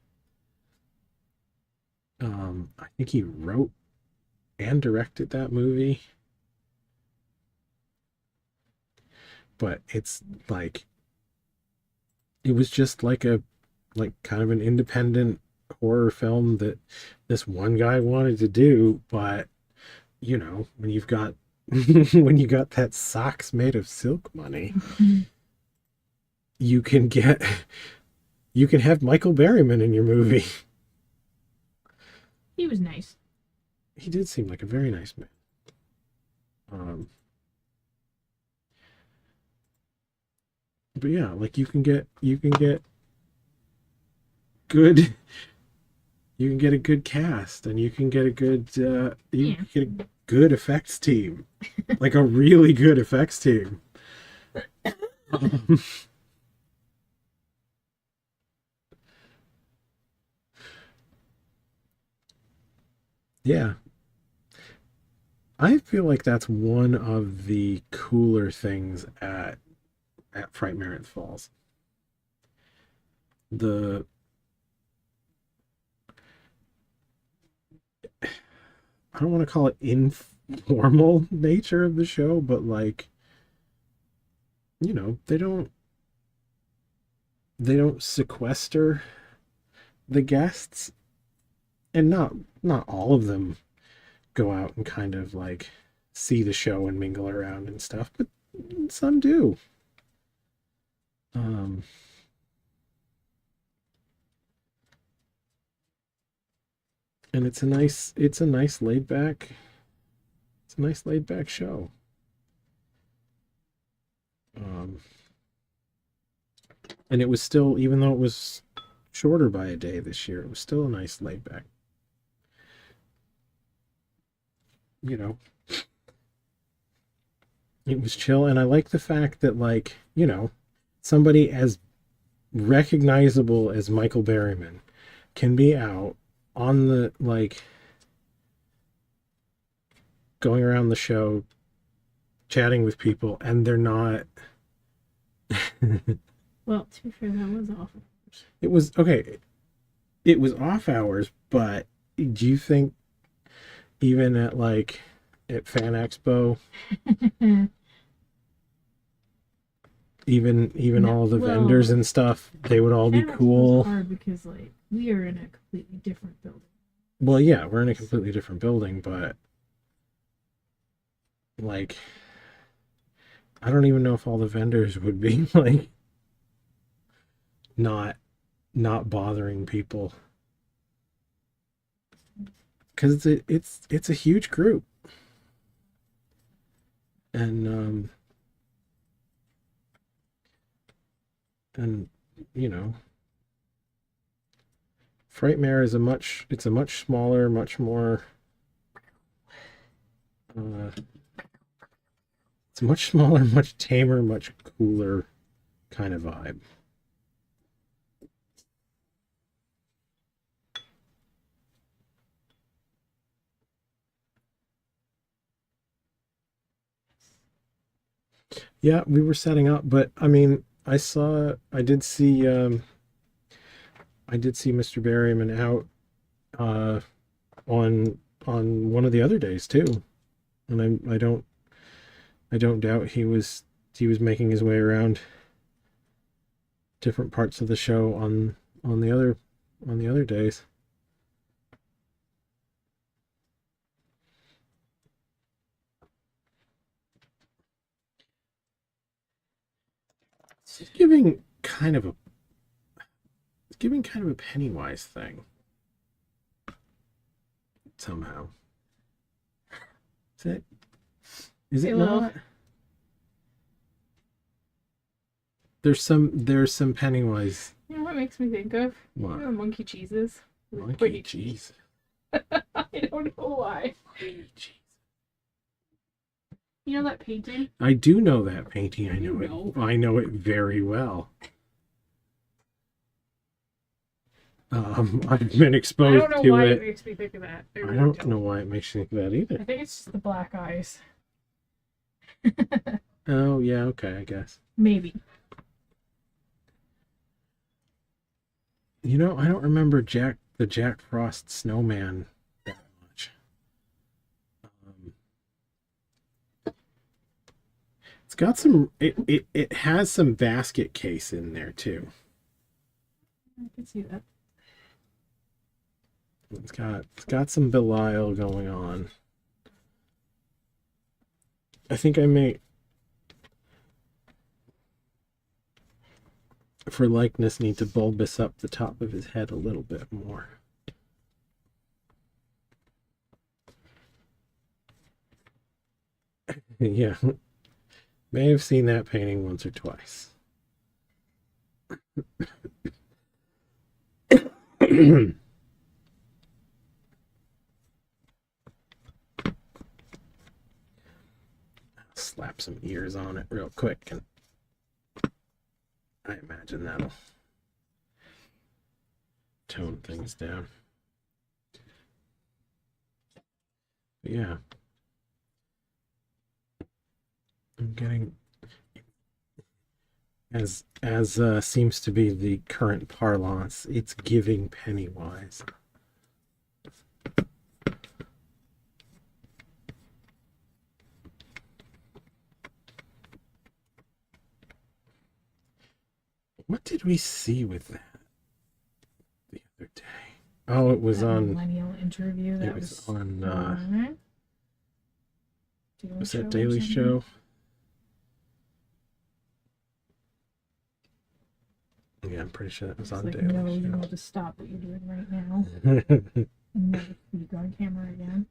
I think he wrote and directed that movie, but it's like it was just like a like kind of an independent horror film that this one guy wanted to do, but you know, when you've got when you got that socks made of silk money, you can get you can have Michael Berryman in your movie. He was nice. He did seem like a very nice man. Um, but yeah, like you can get good you can get a good cast and you can get a good you Yeah. can get a good effects team, like a really good effects team. Um, yeah, I feel like that's one of the cooler things at Frightmare Falls. The I don't want to call it informal nature of the show, but like, you know, they don't sequester the guests, and not all of them go out and kind of like see the show and mingle around and stuff, but some do. Um, and it's a nice laid back it's a nice laid back show. Um, and it was still, even though it was shorter by a day this year, it was still a nice laid back, you know, it was chill. And I like the fact that, like, you know, somebody as recognizable as Michael Berryman can be out on the like going around the show chatting with people and they're not Well, to be fair, that was awful. it was okay, it was off hours, but do you think even at like at Fan Expo, even No, all the well, vendors and stuff, they would all be Fan Expo's cool? hard because like we are in a completely different building. Well, yeah, we're in a completely different building, but like I don't even know if all the vendors would be like not not bothering people because it's a huge group. And and you know, Frightmare is a much smaller, much more uh it's much smaller, much tamer, much cooler kind of vibe. Yeah, we were setting up, but I mean, I did see Mr. Berryman out uh on one of the other days too. And I don't doubt he was making his way around different parts of the show on the other days. It's giving kind of a Pennywise thing somehow. Is it not? There's some Pennywise. You know what makes me think of? What? You know, monkey cheeses. Monkey cheese. I don't know why. Cheese. You know that painting? I do know that painting. I know it. I know it very well. I've been exposed to it. I don't know why it makes me think of that. I don't know why it makes you think of that either. I think it's just the black eyes. Oh, yeah, okay, I guess. Maybe. You know, I don't remember the Jack Frost snowman that much. It's got some. It has some basket case in there too. I can see that. It's got some Belial going on. I think I may, for likeness, need to bulbous up the top of his head a little bit more. Yeah, may have seen that painting once or twice. Slap some ears on it real quick, and I imagine that'll tone things down. But yeah, I'm getting, as seems to be the current parlance, it's giving Pennywise. What did we see with that the other day? Oh, it was that on millennial interview. That it was on was that Daily Show? Yeah, I'm pretty sure that was on like, Daily no, Show. you know to stop what you're doing right now. And never speak on camera again.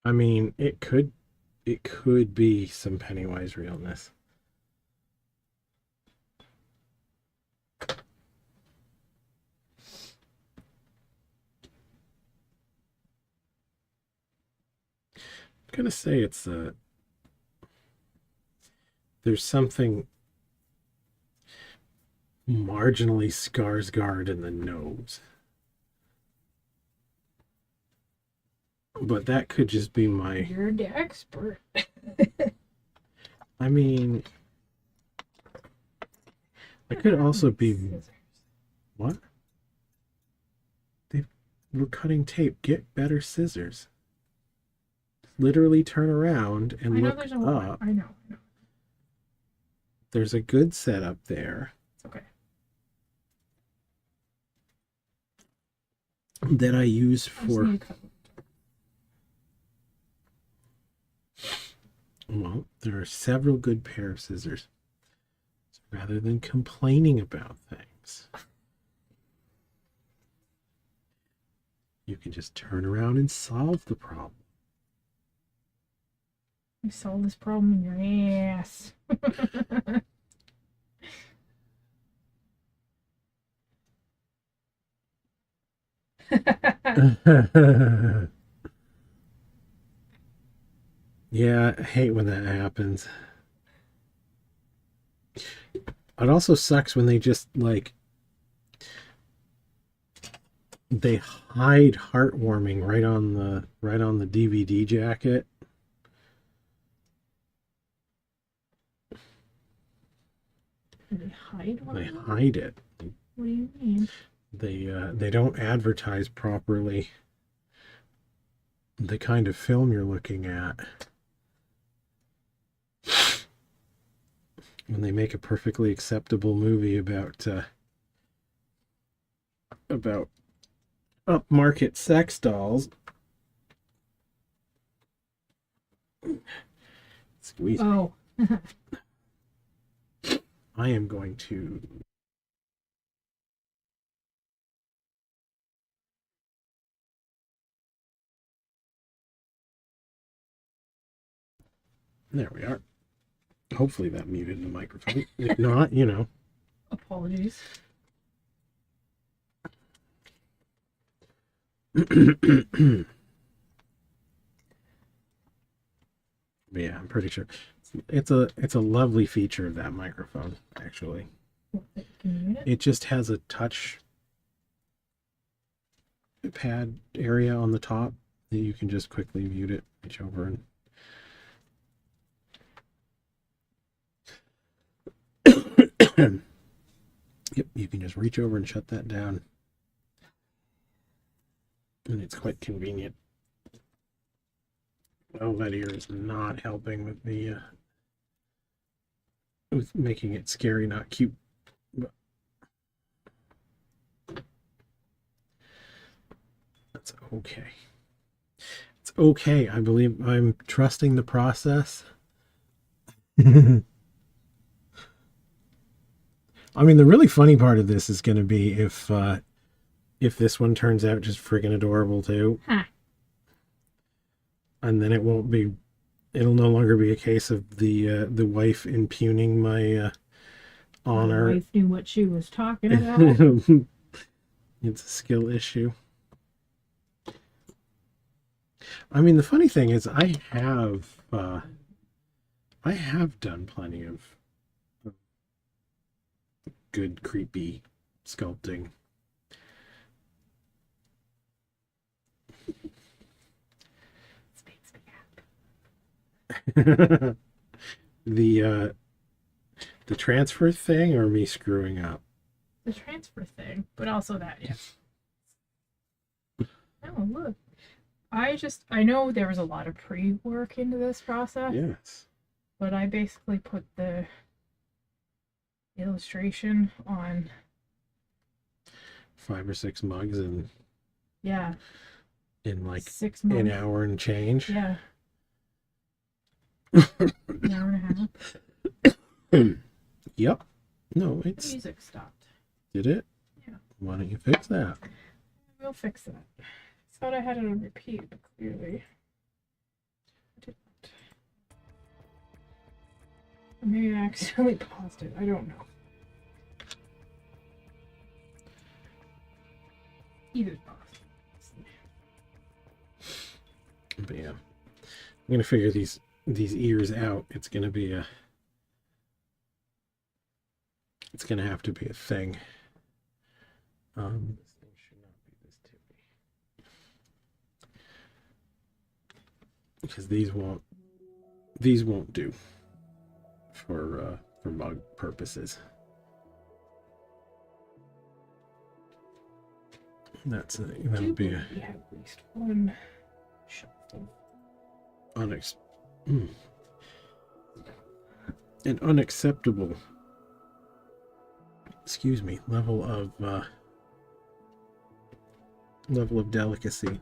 I mean, it could be some Pennywise realness. I'm gonna say it's there's something marginally Skarsgård in the nose. But that could just be my... You're the expert. I mean... It could also be... Scissors. What? We're cutting tape. Get better scissors. Literally turn around and look up. I know. There's a good setup there. It's okay. That I use for... Well, there are several good pair of scissors. So rather than complaining about things, you can just turn around and solve the problem. You solve this problem in your ass. Yeah, I hate when that happens. It also sucks when they just, like, they hide heartwarming right on the DVD jacket. They hide one. They hide it. What do you mean? They don't advertise properly the kind of film you're looking at. When they make a perfectly acceptable movie about upmarket sex dolls. Squeeze. Oh. I am going to there we are. Hopefully that muted the microphone. If not, you know. Apologies. But yeah, I'm pretty sure it's a lovely feature of that microphone, actually. It just has a touch pad area on the top that you can just quickly mute it, reach over and yep, you can just reach over and shut that down. And it's quite convenient. Oh, that ear is not helping with the with making it scary, not cute. But that's okay. It's okay. I believe I'm trusting the process. I mean, the really funny part of this is going to be if this one turns out just friggin' adorable too. Huh. And then it'll no longer be a case of the wife impugning my honor. My wife knew what she was talking about. It's a skill issue. I mean, the funny thing is I have done plenty of good creepy sculpting. The transfer thing or me screwing up? The transfer thing, but also that, yes. Oh, look. I know there was a lot of pre-work into this process. Yes. But I basically put the illustration on 5 or 6 mugs in like 6 months. An hour and change. Yeah. An hour and a half. Yep. No, it's... The music stopped. Did it? Yeah. Why don't you fix that? We'll fix that. I thought I had it on repeat, but clearly I didn't. Or maybe I accidentally paused it. I don't know. Either's possible. But yeah, I'm gonna figure these ears out. It's gonna have to be a thing. This thing should not be this tippy because these won't do for mug purposes. That would be we have at least one shuffle. An unacceptable, excuse me, level of delicacy.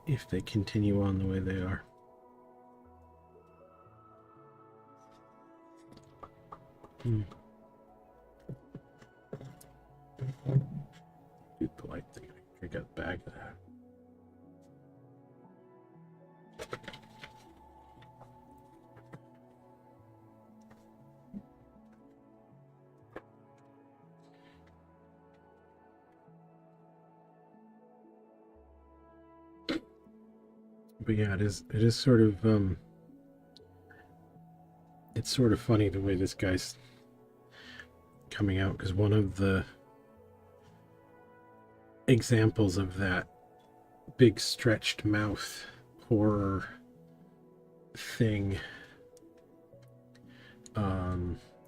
If they continue on the way they are. Do the polite thing. I got the bag of that. But yeah, it is sort of it's sort of funny the way this guy's coming out, because one of the examples of that big stretched mouth horror thing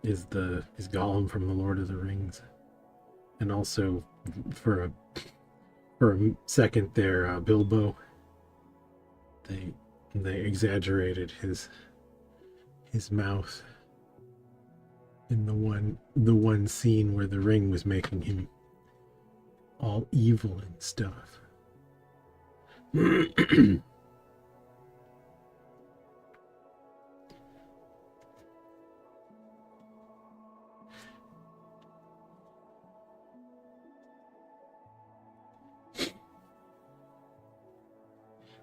is Gollum from the Lord of the Rings, and also for a second there, Bilbo. They exaggerated his mouth in the one scene where the ring was making him all evil and stuff.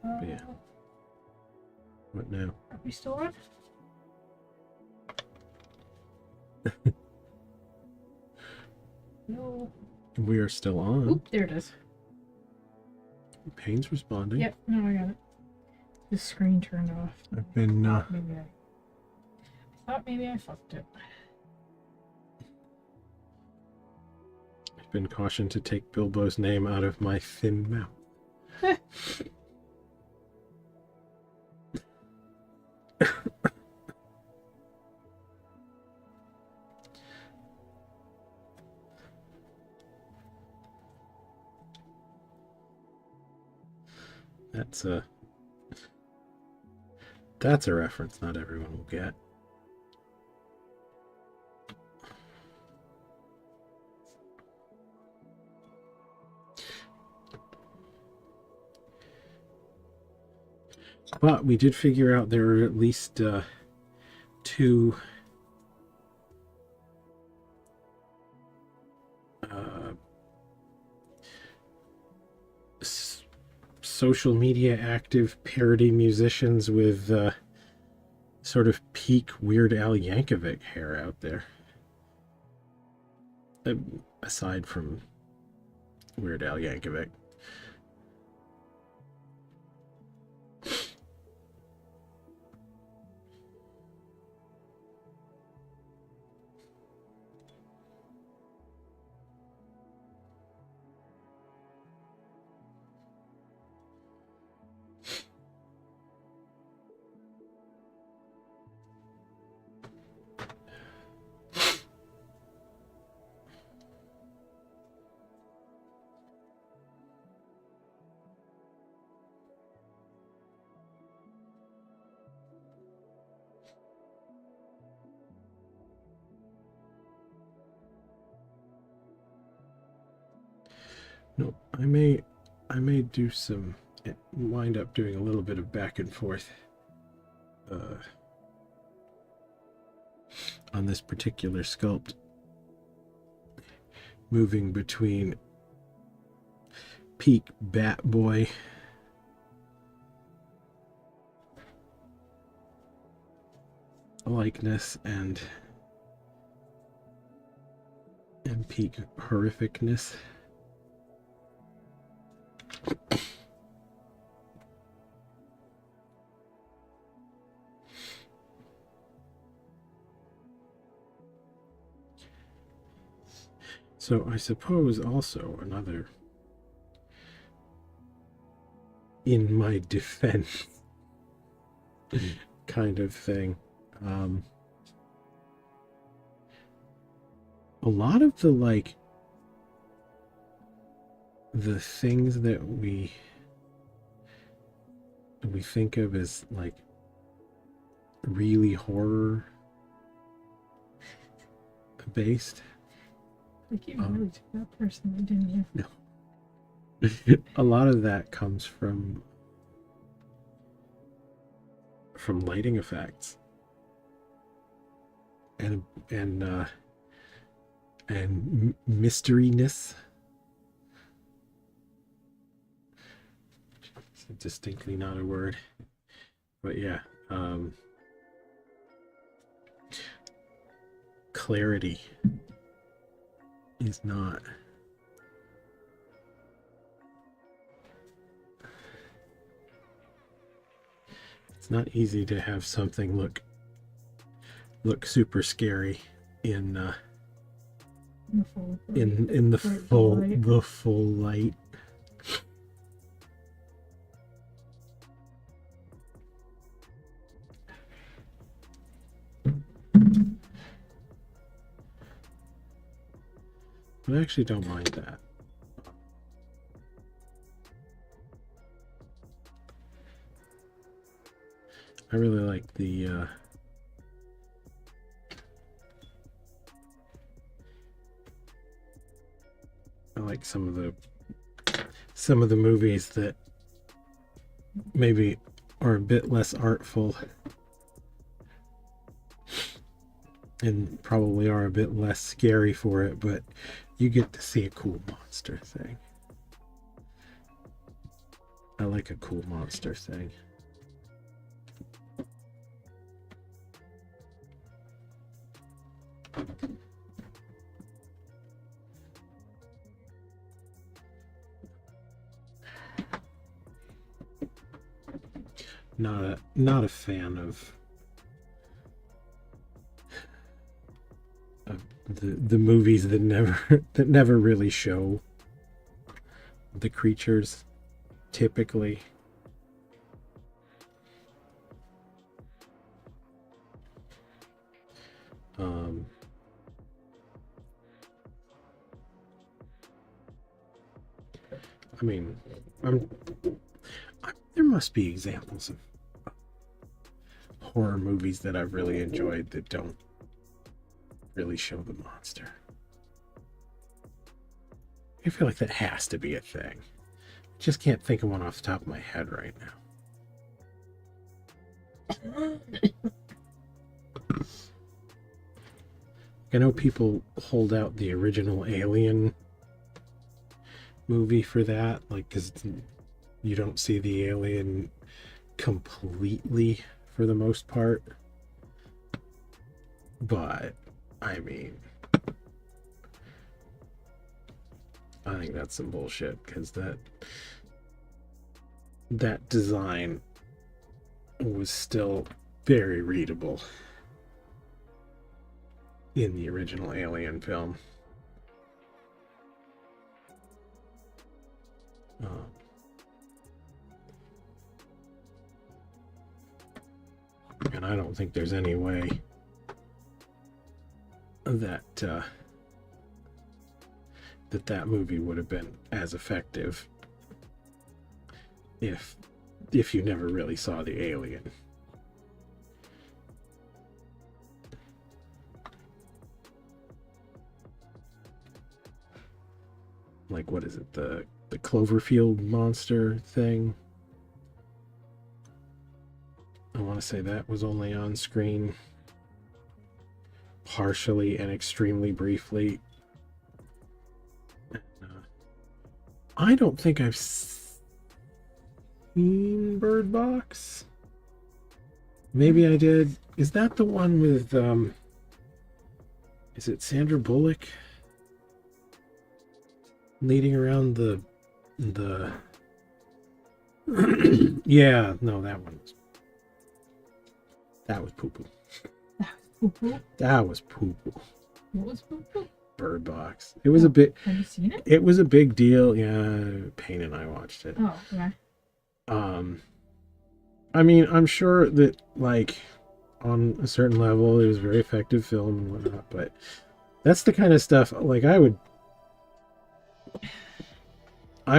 But yeah. What now? Are we still on? No. We are still on. Oop, there it is. Payne's responding. Yep, no, I got it. The screen turned off. I've been I thought maybe I fucked it. I've been cautioned to take Bilbo's name out of my thin mouth. That's a reference not everyone will get. But we did figure out there are at least two social media active parody musicians with sort of peak Weird Al Yankovic hair out there. Aside from Weird Al Yankovic. No, I may do some, wind up doing a little bit of back and forth on this particular sculpt, moving between peak Bat Boy likeness and peak horrificness. So I suppose also another, in my defense kind of thing, a lot of the the things that we think of as like really horror based. Like you really took that personally, didn't you? No. A lot of that comes from lighting effects and mysteryness. It's distinctly not a word, but yeah, clarity is not. It's not easy to have something look look super scary in the full in the full light. I actually don't mind that. I really like the I like some of the movies that maybe are a bit less artful and probably are a bit less scary for it, but you get to see a cool monster thing. I like a cool monster thing. Not a fan of the movies that never really show the creatures typically. I mean, there must be examples of horror movies that I've really enjoyed that don't really show the monster. I feel like that has to be a thing. Just can't think of one off the top of my head right now. I know people hold out the original Alien movie for that, like, because you don't see the alien completely for the most part. But, I mean, I think that's some bullshit, because that design was still very readable in the original Alien film. And I don't think there's any way that that movie would have been as effective if you never really saw the alien. Like, what is it, the Cloverfield monster thing? I want to say that was only on screen partially and extremely briefly. I don't think I've seen Bird Box. Maybe I did. Is that the one with is it Sandra Bullock leading around the yeah, no, that was poo-poo. That was poo-poo. What was poo-poo? Bird Box. It was a bit. Have you seen it? It was a big deal. Yeah, Payne and I watched it. Oh, okay. I mean, I'm sure that, like, on a certain level, it was a very effective film and whatnot, but that's the kind of stuff, like, I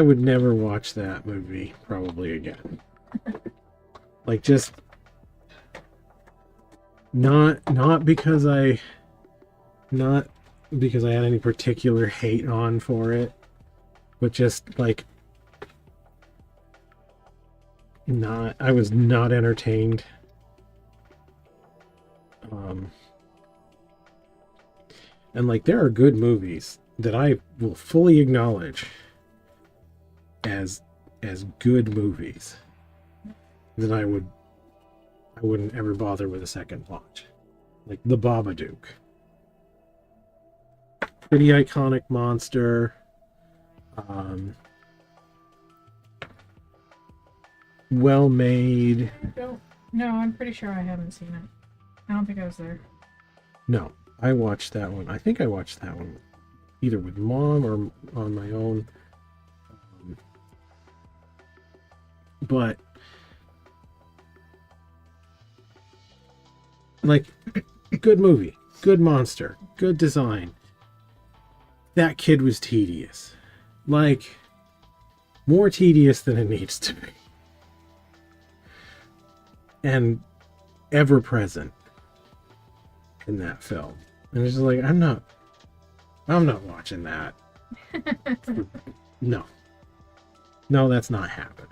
would never watch that movie probably again. Like, just not because I had any particular hate on for it, but just like I was not entertained. And like, there are good movies that I will fully acknowledge as good movies that I wouldn't ever bother with a second watch. Like The Babadook. Pretty iconic monster. Well made. No, I'm pretty sure I haven't seen it. I don't think I was there. No, I watched that one. I think I watched that one either with mom or on my own. But like, good movie, good monster, good design. That kid was tedious. Like, more tedious than it needs to be. And ever present in that film. And it's just like, I'm not watching that. No. No, that's not happening.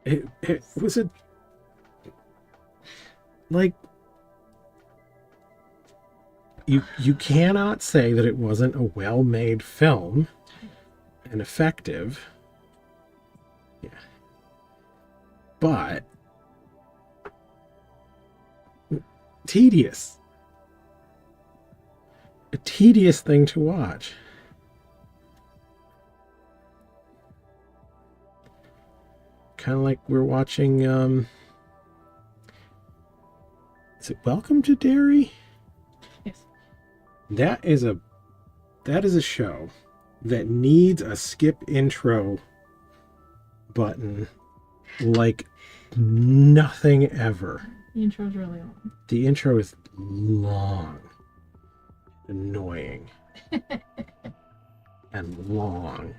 It was a, like, you cannot say that it wasn't a well-made film and effective. Yeah. But tedious. A tedious thing to watch. Kind of like we're watching is it Welcome to Derry? Yes. That is a show that needs a skip intro button like nothing ever. The intro's really long. The intro is long, annoying, and long.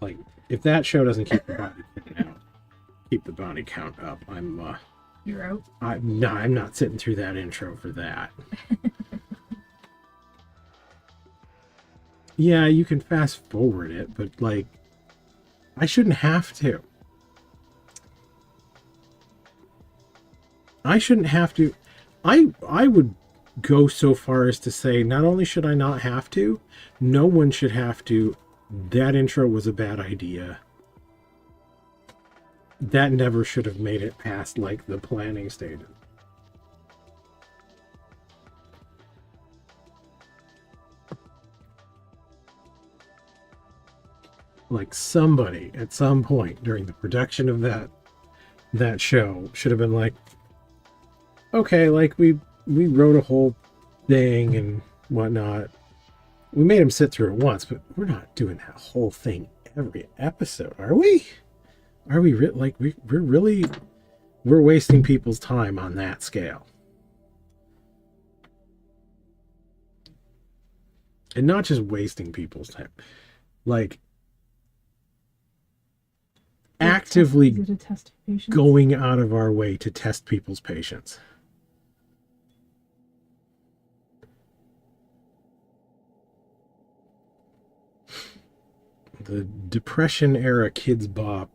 Like, if that show doesn't keep the body count up, You're out. I'm not sitting through that intro for that. Yeah, you can fast forward it, but like, I shouldn't have to. I shouldn't have to. I would go so far as to say, not only should I not have to, no one should have to. That intro was a bad idea. That never should have made it past like the planning stages. Like, somebody at some point during the production of that show should have been like, okay, like we wrote a whole thing and whatnot. We made him sit through it once, but we're not doing that whole thing every episode, are we? Are we we're wasting people's time on that scale. And not just wasting people's time, like actively going out of our way to test people's patience. The Depression era Kids Bop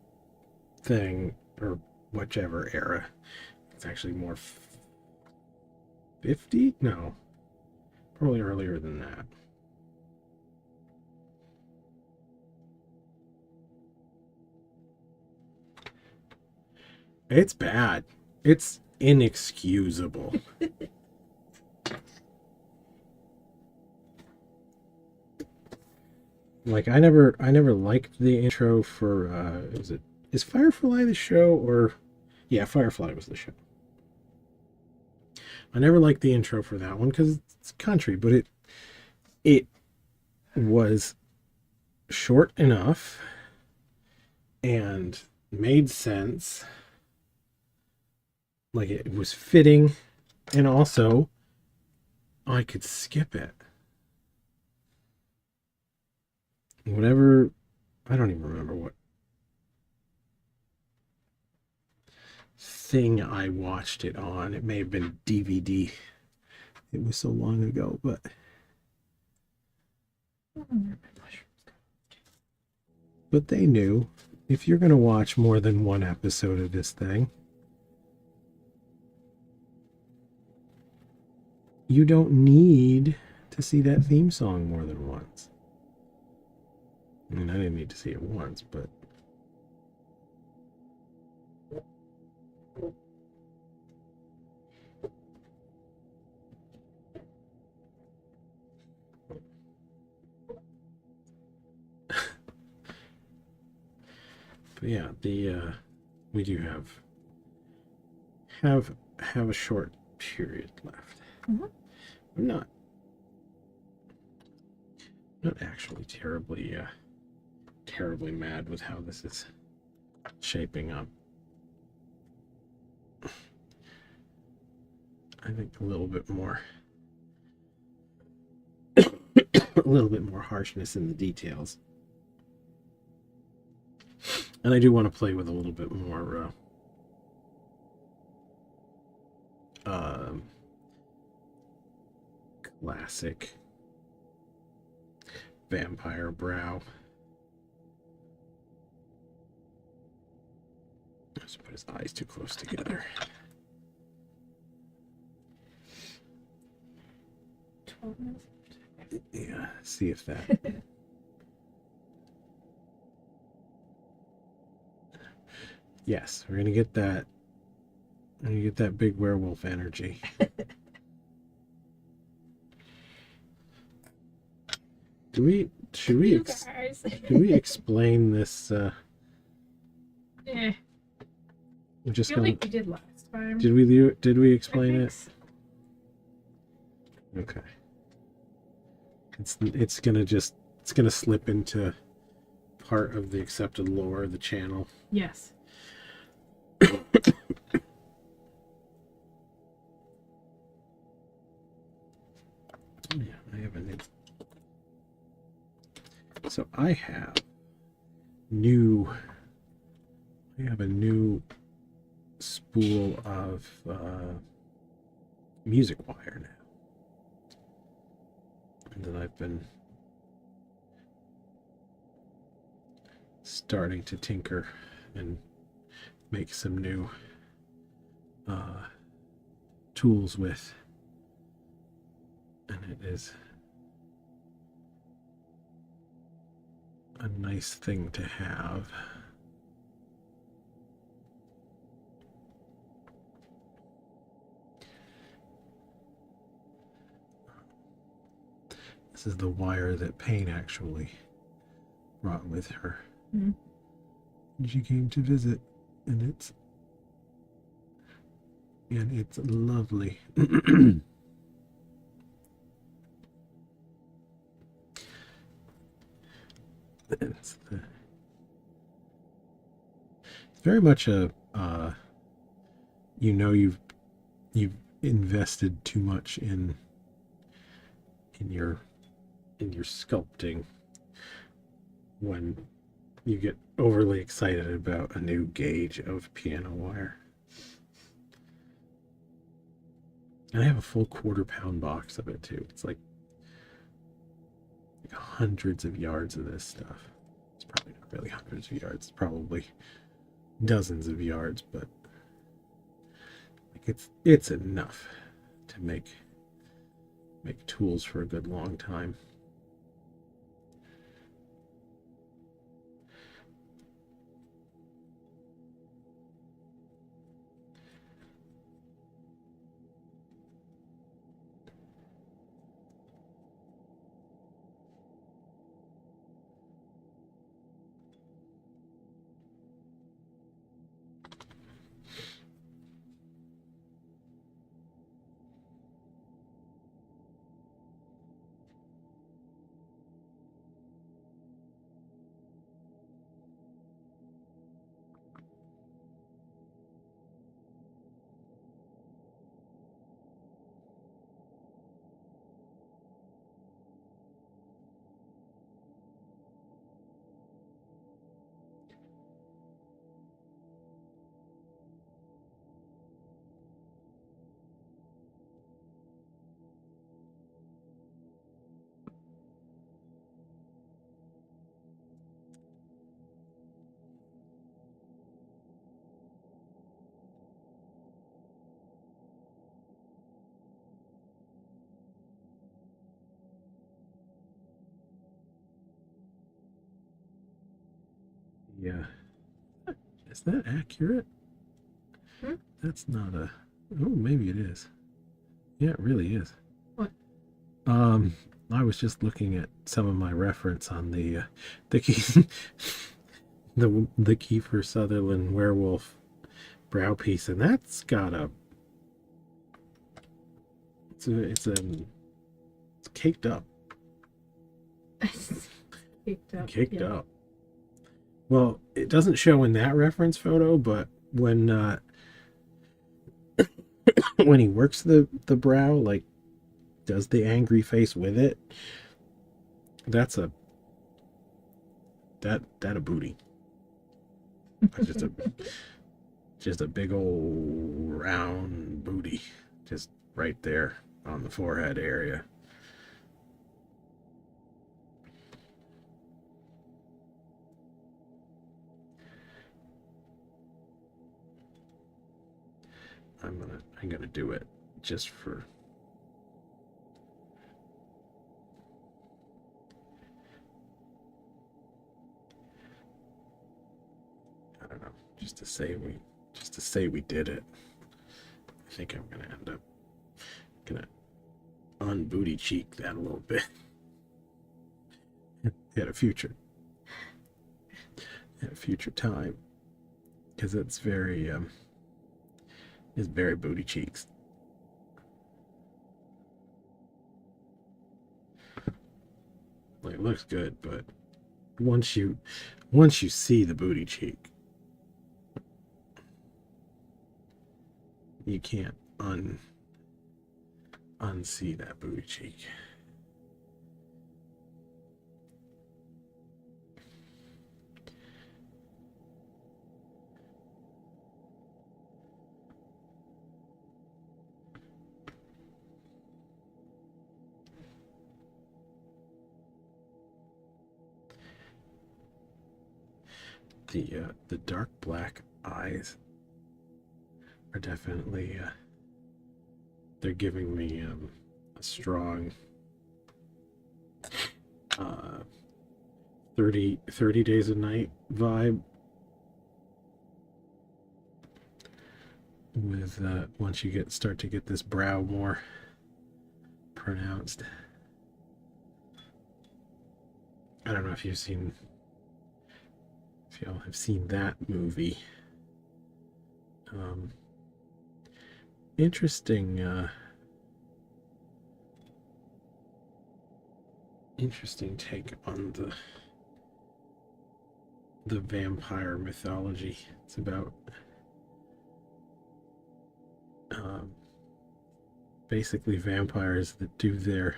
thing, or whichever era, it's actually more 50? No, probably earlier than that. It's bad. It's inexcusable. Like, I never liked the intro for is Firefly the show, or yeah, Firefly was the show. I never liked the intro for that one because it's country, but it was short enough and made sense. Like, it was fitting, and also I could skip it. Whatever, I don't even remember what thing I watched it on. It may have been DVD. It was so long ago, but they knew, if you're going to watch more than one episode of this thing, you don't need to see that theme song more than once. I mean, I didn't need to see it once, but But yeah, the we do have a short period left. Mm-hmm. I'm not actually terribly mad with how this is shaping up. I think a little bit more harshness in the details. And I do want to play with a little bit more classic vampire brow. Let's put his eyes too close together. 12 minutes. Yeah, see if that. Yes, we're gonna get that. We're gonna get that big werewolf energy. Should we explain this? Yeah. We're just I feel like we did last time. Did we explain it? So. Okay. It's gonna slip into part of the accepted lore of the channel. Yes. Yeah, I have a new. So I have a new spool of music wire now, and that I've been starting to tinker and make some new tools with, and it is a nice thing to have. This is the wire that Payne actually brought with her. Mm-hmm. She came to visit, and it's lovely. It's very much a you've invested too much in your sculpting when you get overly excited about a new gauge of piano wire. And I have a full 1/4 pound box of it too. It's like hundreds of yards of this stuff. It's probably not really hundreds of yards. It's probably dozens of yards, but like it's enough to make tools for a good long time. Yeah. Is that accurate? Hmm? That's not a... Oh, maybe it is. Yeah, it really is. What? I was just looking at some of my reference on the keys. the Kiefer Sutherland werewolf brow piece, and that's got a it's caked up. Caked yeah. up. Well, it doesn't show in that reference photo, but when when he works the brow, like does the angry face with it, that's a booty. Just a big old round booty, just right there on the forehead area. I'm gonna do it just for I don't know, just to say we did it. I think I'm gonna end up gonna unbooty cheek that a little bit at a future time, because it's very booty cheeks. Like, it looks good, but once you see the booty cheek, you can't unsee that booty cheek. The dark black eyes are definitely they're giving me a strong 30 days a night vibe with once you start to get this brow more pronounced. I don't know if y'all have seen that movie. Interesting take on the vampire mythology. It's about basically vampires that do their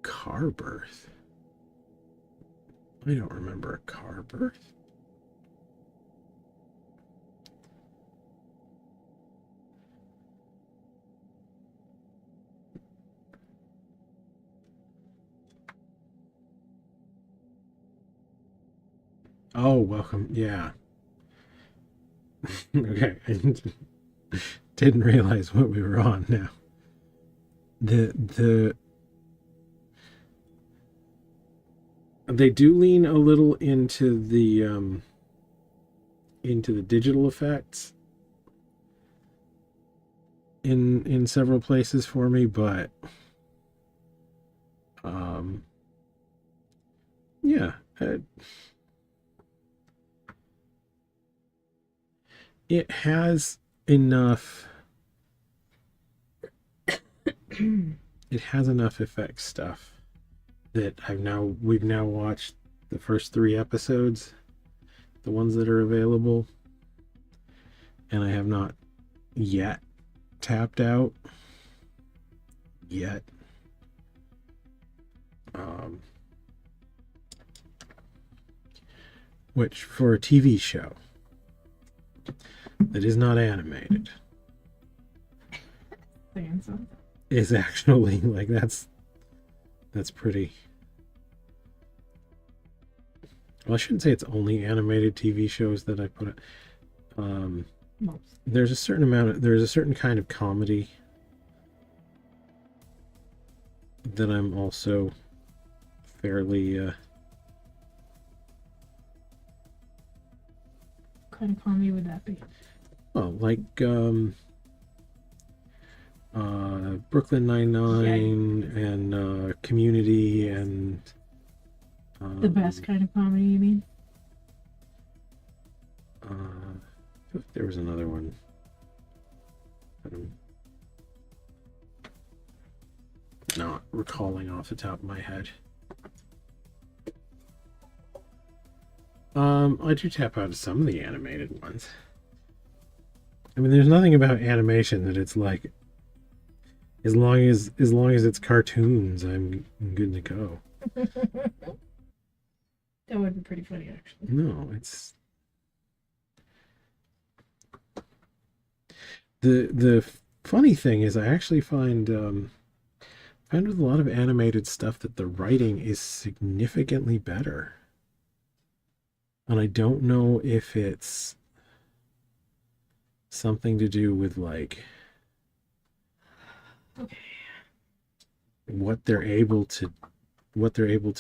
car birth. I don't remember a car birth. Oh, welcome. Yeah. Okay. I didn't realize what we were on now. They do lean a little into the digital effects in several places for me, but yeah, it has enough. It has enough effects stuff that we've now watched the first 3 episodes, the ones that are available, and I have not yet tapped out yet. Which, for a TV show that is not animated, is actually like that's pretty. Well, I shouldn't say it's only animated TV shows that I put it. There's a certain kind of comedy that I'm also fairly What kind of comedy would that be? well, like Brooklyn Nine-Nine and Community and The best kind of comedy, you mean? There was another one. I'm not recalling off the top of my head. I do tap out of some of the animated ones. I mean, there's nothing about animation that it's like, as long as it's cartoons, I'm good to go. That would be pretty funny, actually. No, it's the funny thing is I actually find with a lot of animated stuff that the writing is significantly better. And I don't know if it's something to do with like what they're able to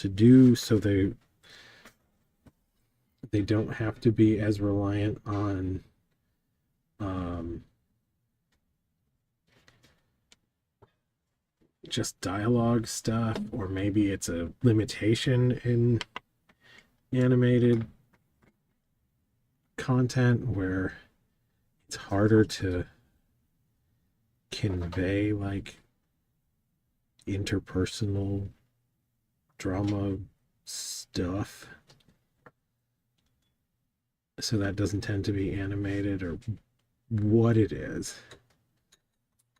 do, so they don't have to be as reliant on just dialogue stuff, or maybe it's a limitation in animated content where it's harder to convey like interpersonal drama stuff, so that doesn't tend to be animated, or what it is.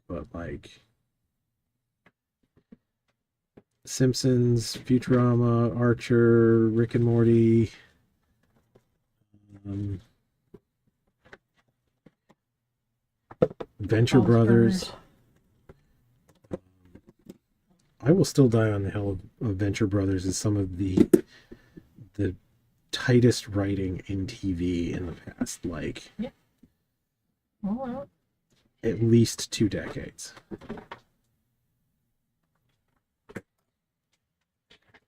But like Simpsons, Futurama, Archer, Rick and Morty, Venture Brothers. I Will Still Die on the Hill of Venture Brothers is some of the tightest writing in TV in the past, like, at least 2 decades.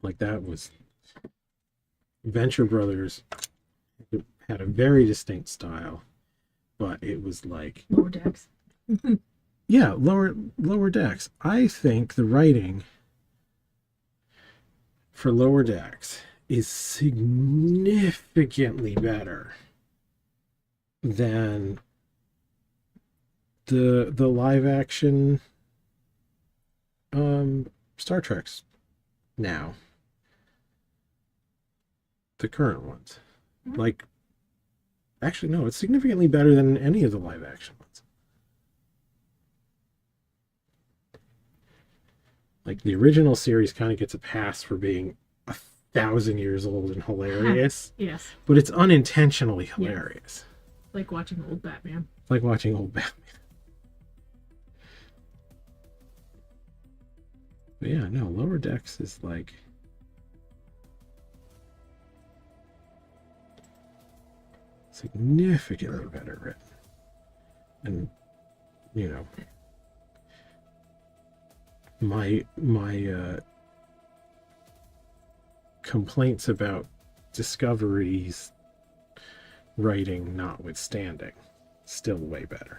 Like, that was Venture Brothers had a very distinct style, but it was like Lower Decks. Yeah, lower Decks. I think the writing for Lower Decks is significantly better than the live action Star Treks now. The current ones. Like, actually no, it's significantly better than any of the live action ones. Like, the original series kind of gets a pass for being 1,000 years old and hilarious. Yes. But it's unintentionally hilarious. Like watching old Batman. Like watching old Batman. But yeah, no, Lower Decks is like significantly better written. And, you know, my complaints about Discovery's writing notwithstanding, still way better.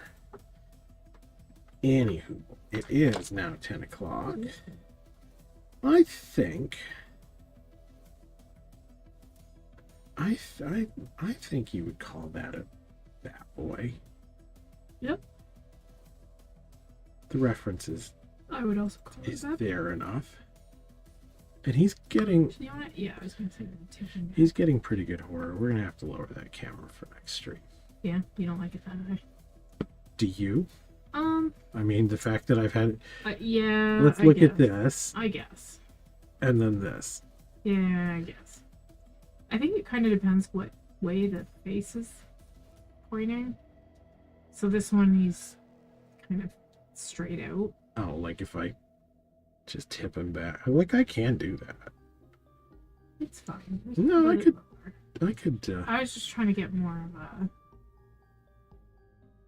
Anywho, it is now 10 o'clock. I think you would call that a bat boy. Yep. The references I would also call it that. Fair enough. And he's getting... You know what? Yeah, I was going to say that. He's getting pretty good horror. We're going to have to lower that camera for next stream. Yeah? You don't like it that way? Do you? I mean, the fact that I've had... yeah, Let's look at this. I guess. And then this. Yeah, I guess. I think it kind of depends what way the face is pointing. So this one, he's kind of straight out. Oh, like if I just tip him back. Like, I can do that. It's fine. No, I could... I was just trying to get more of a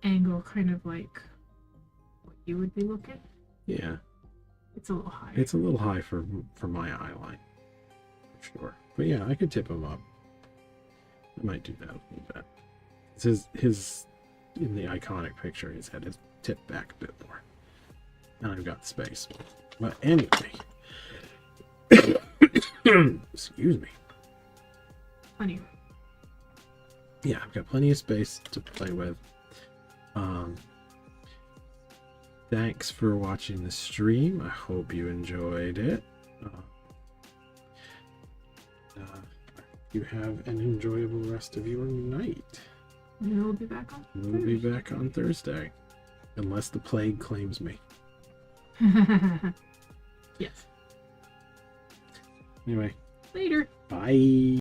angle, kind of like what you would be looking. Yeah. It's a little high. It's a little high for my eye line. For sure. But yeah, I could tip him up. I might do that a little bit. It's his in the iconic picture, his head is tipped back a bit more. And I've got space. But anyway. Excuse me. Plenty. Yeah, I've got plenty of space to play with. Thanks for watching the stream. I hope you enjoyed it. You have an enjoyable rest of your night. We'll be back on Thursday. We'll be back on Thursday. Unless the plague claims me. Yes. Anyway. Later. Bye.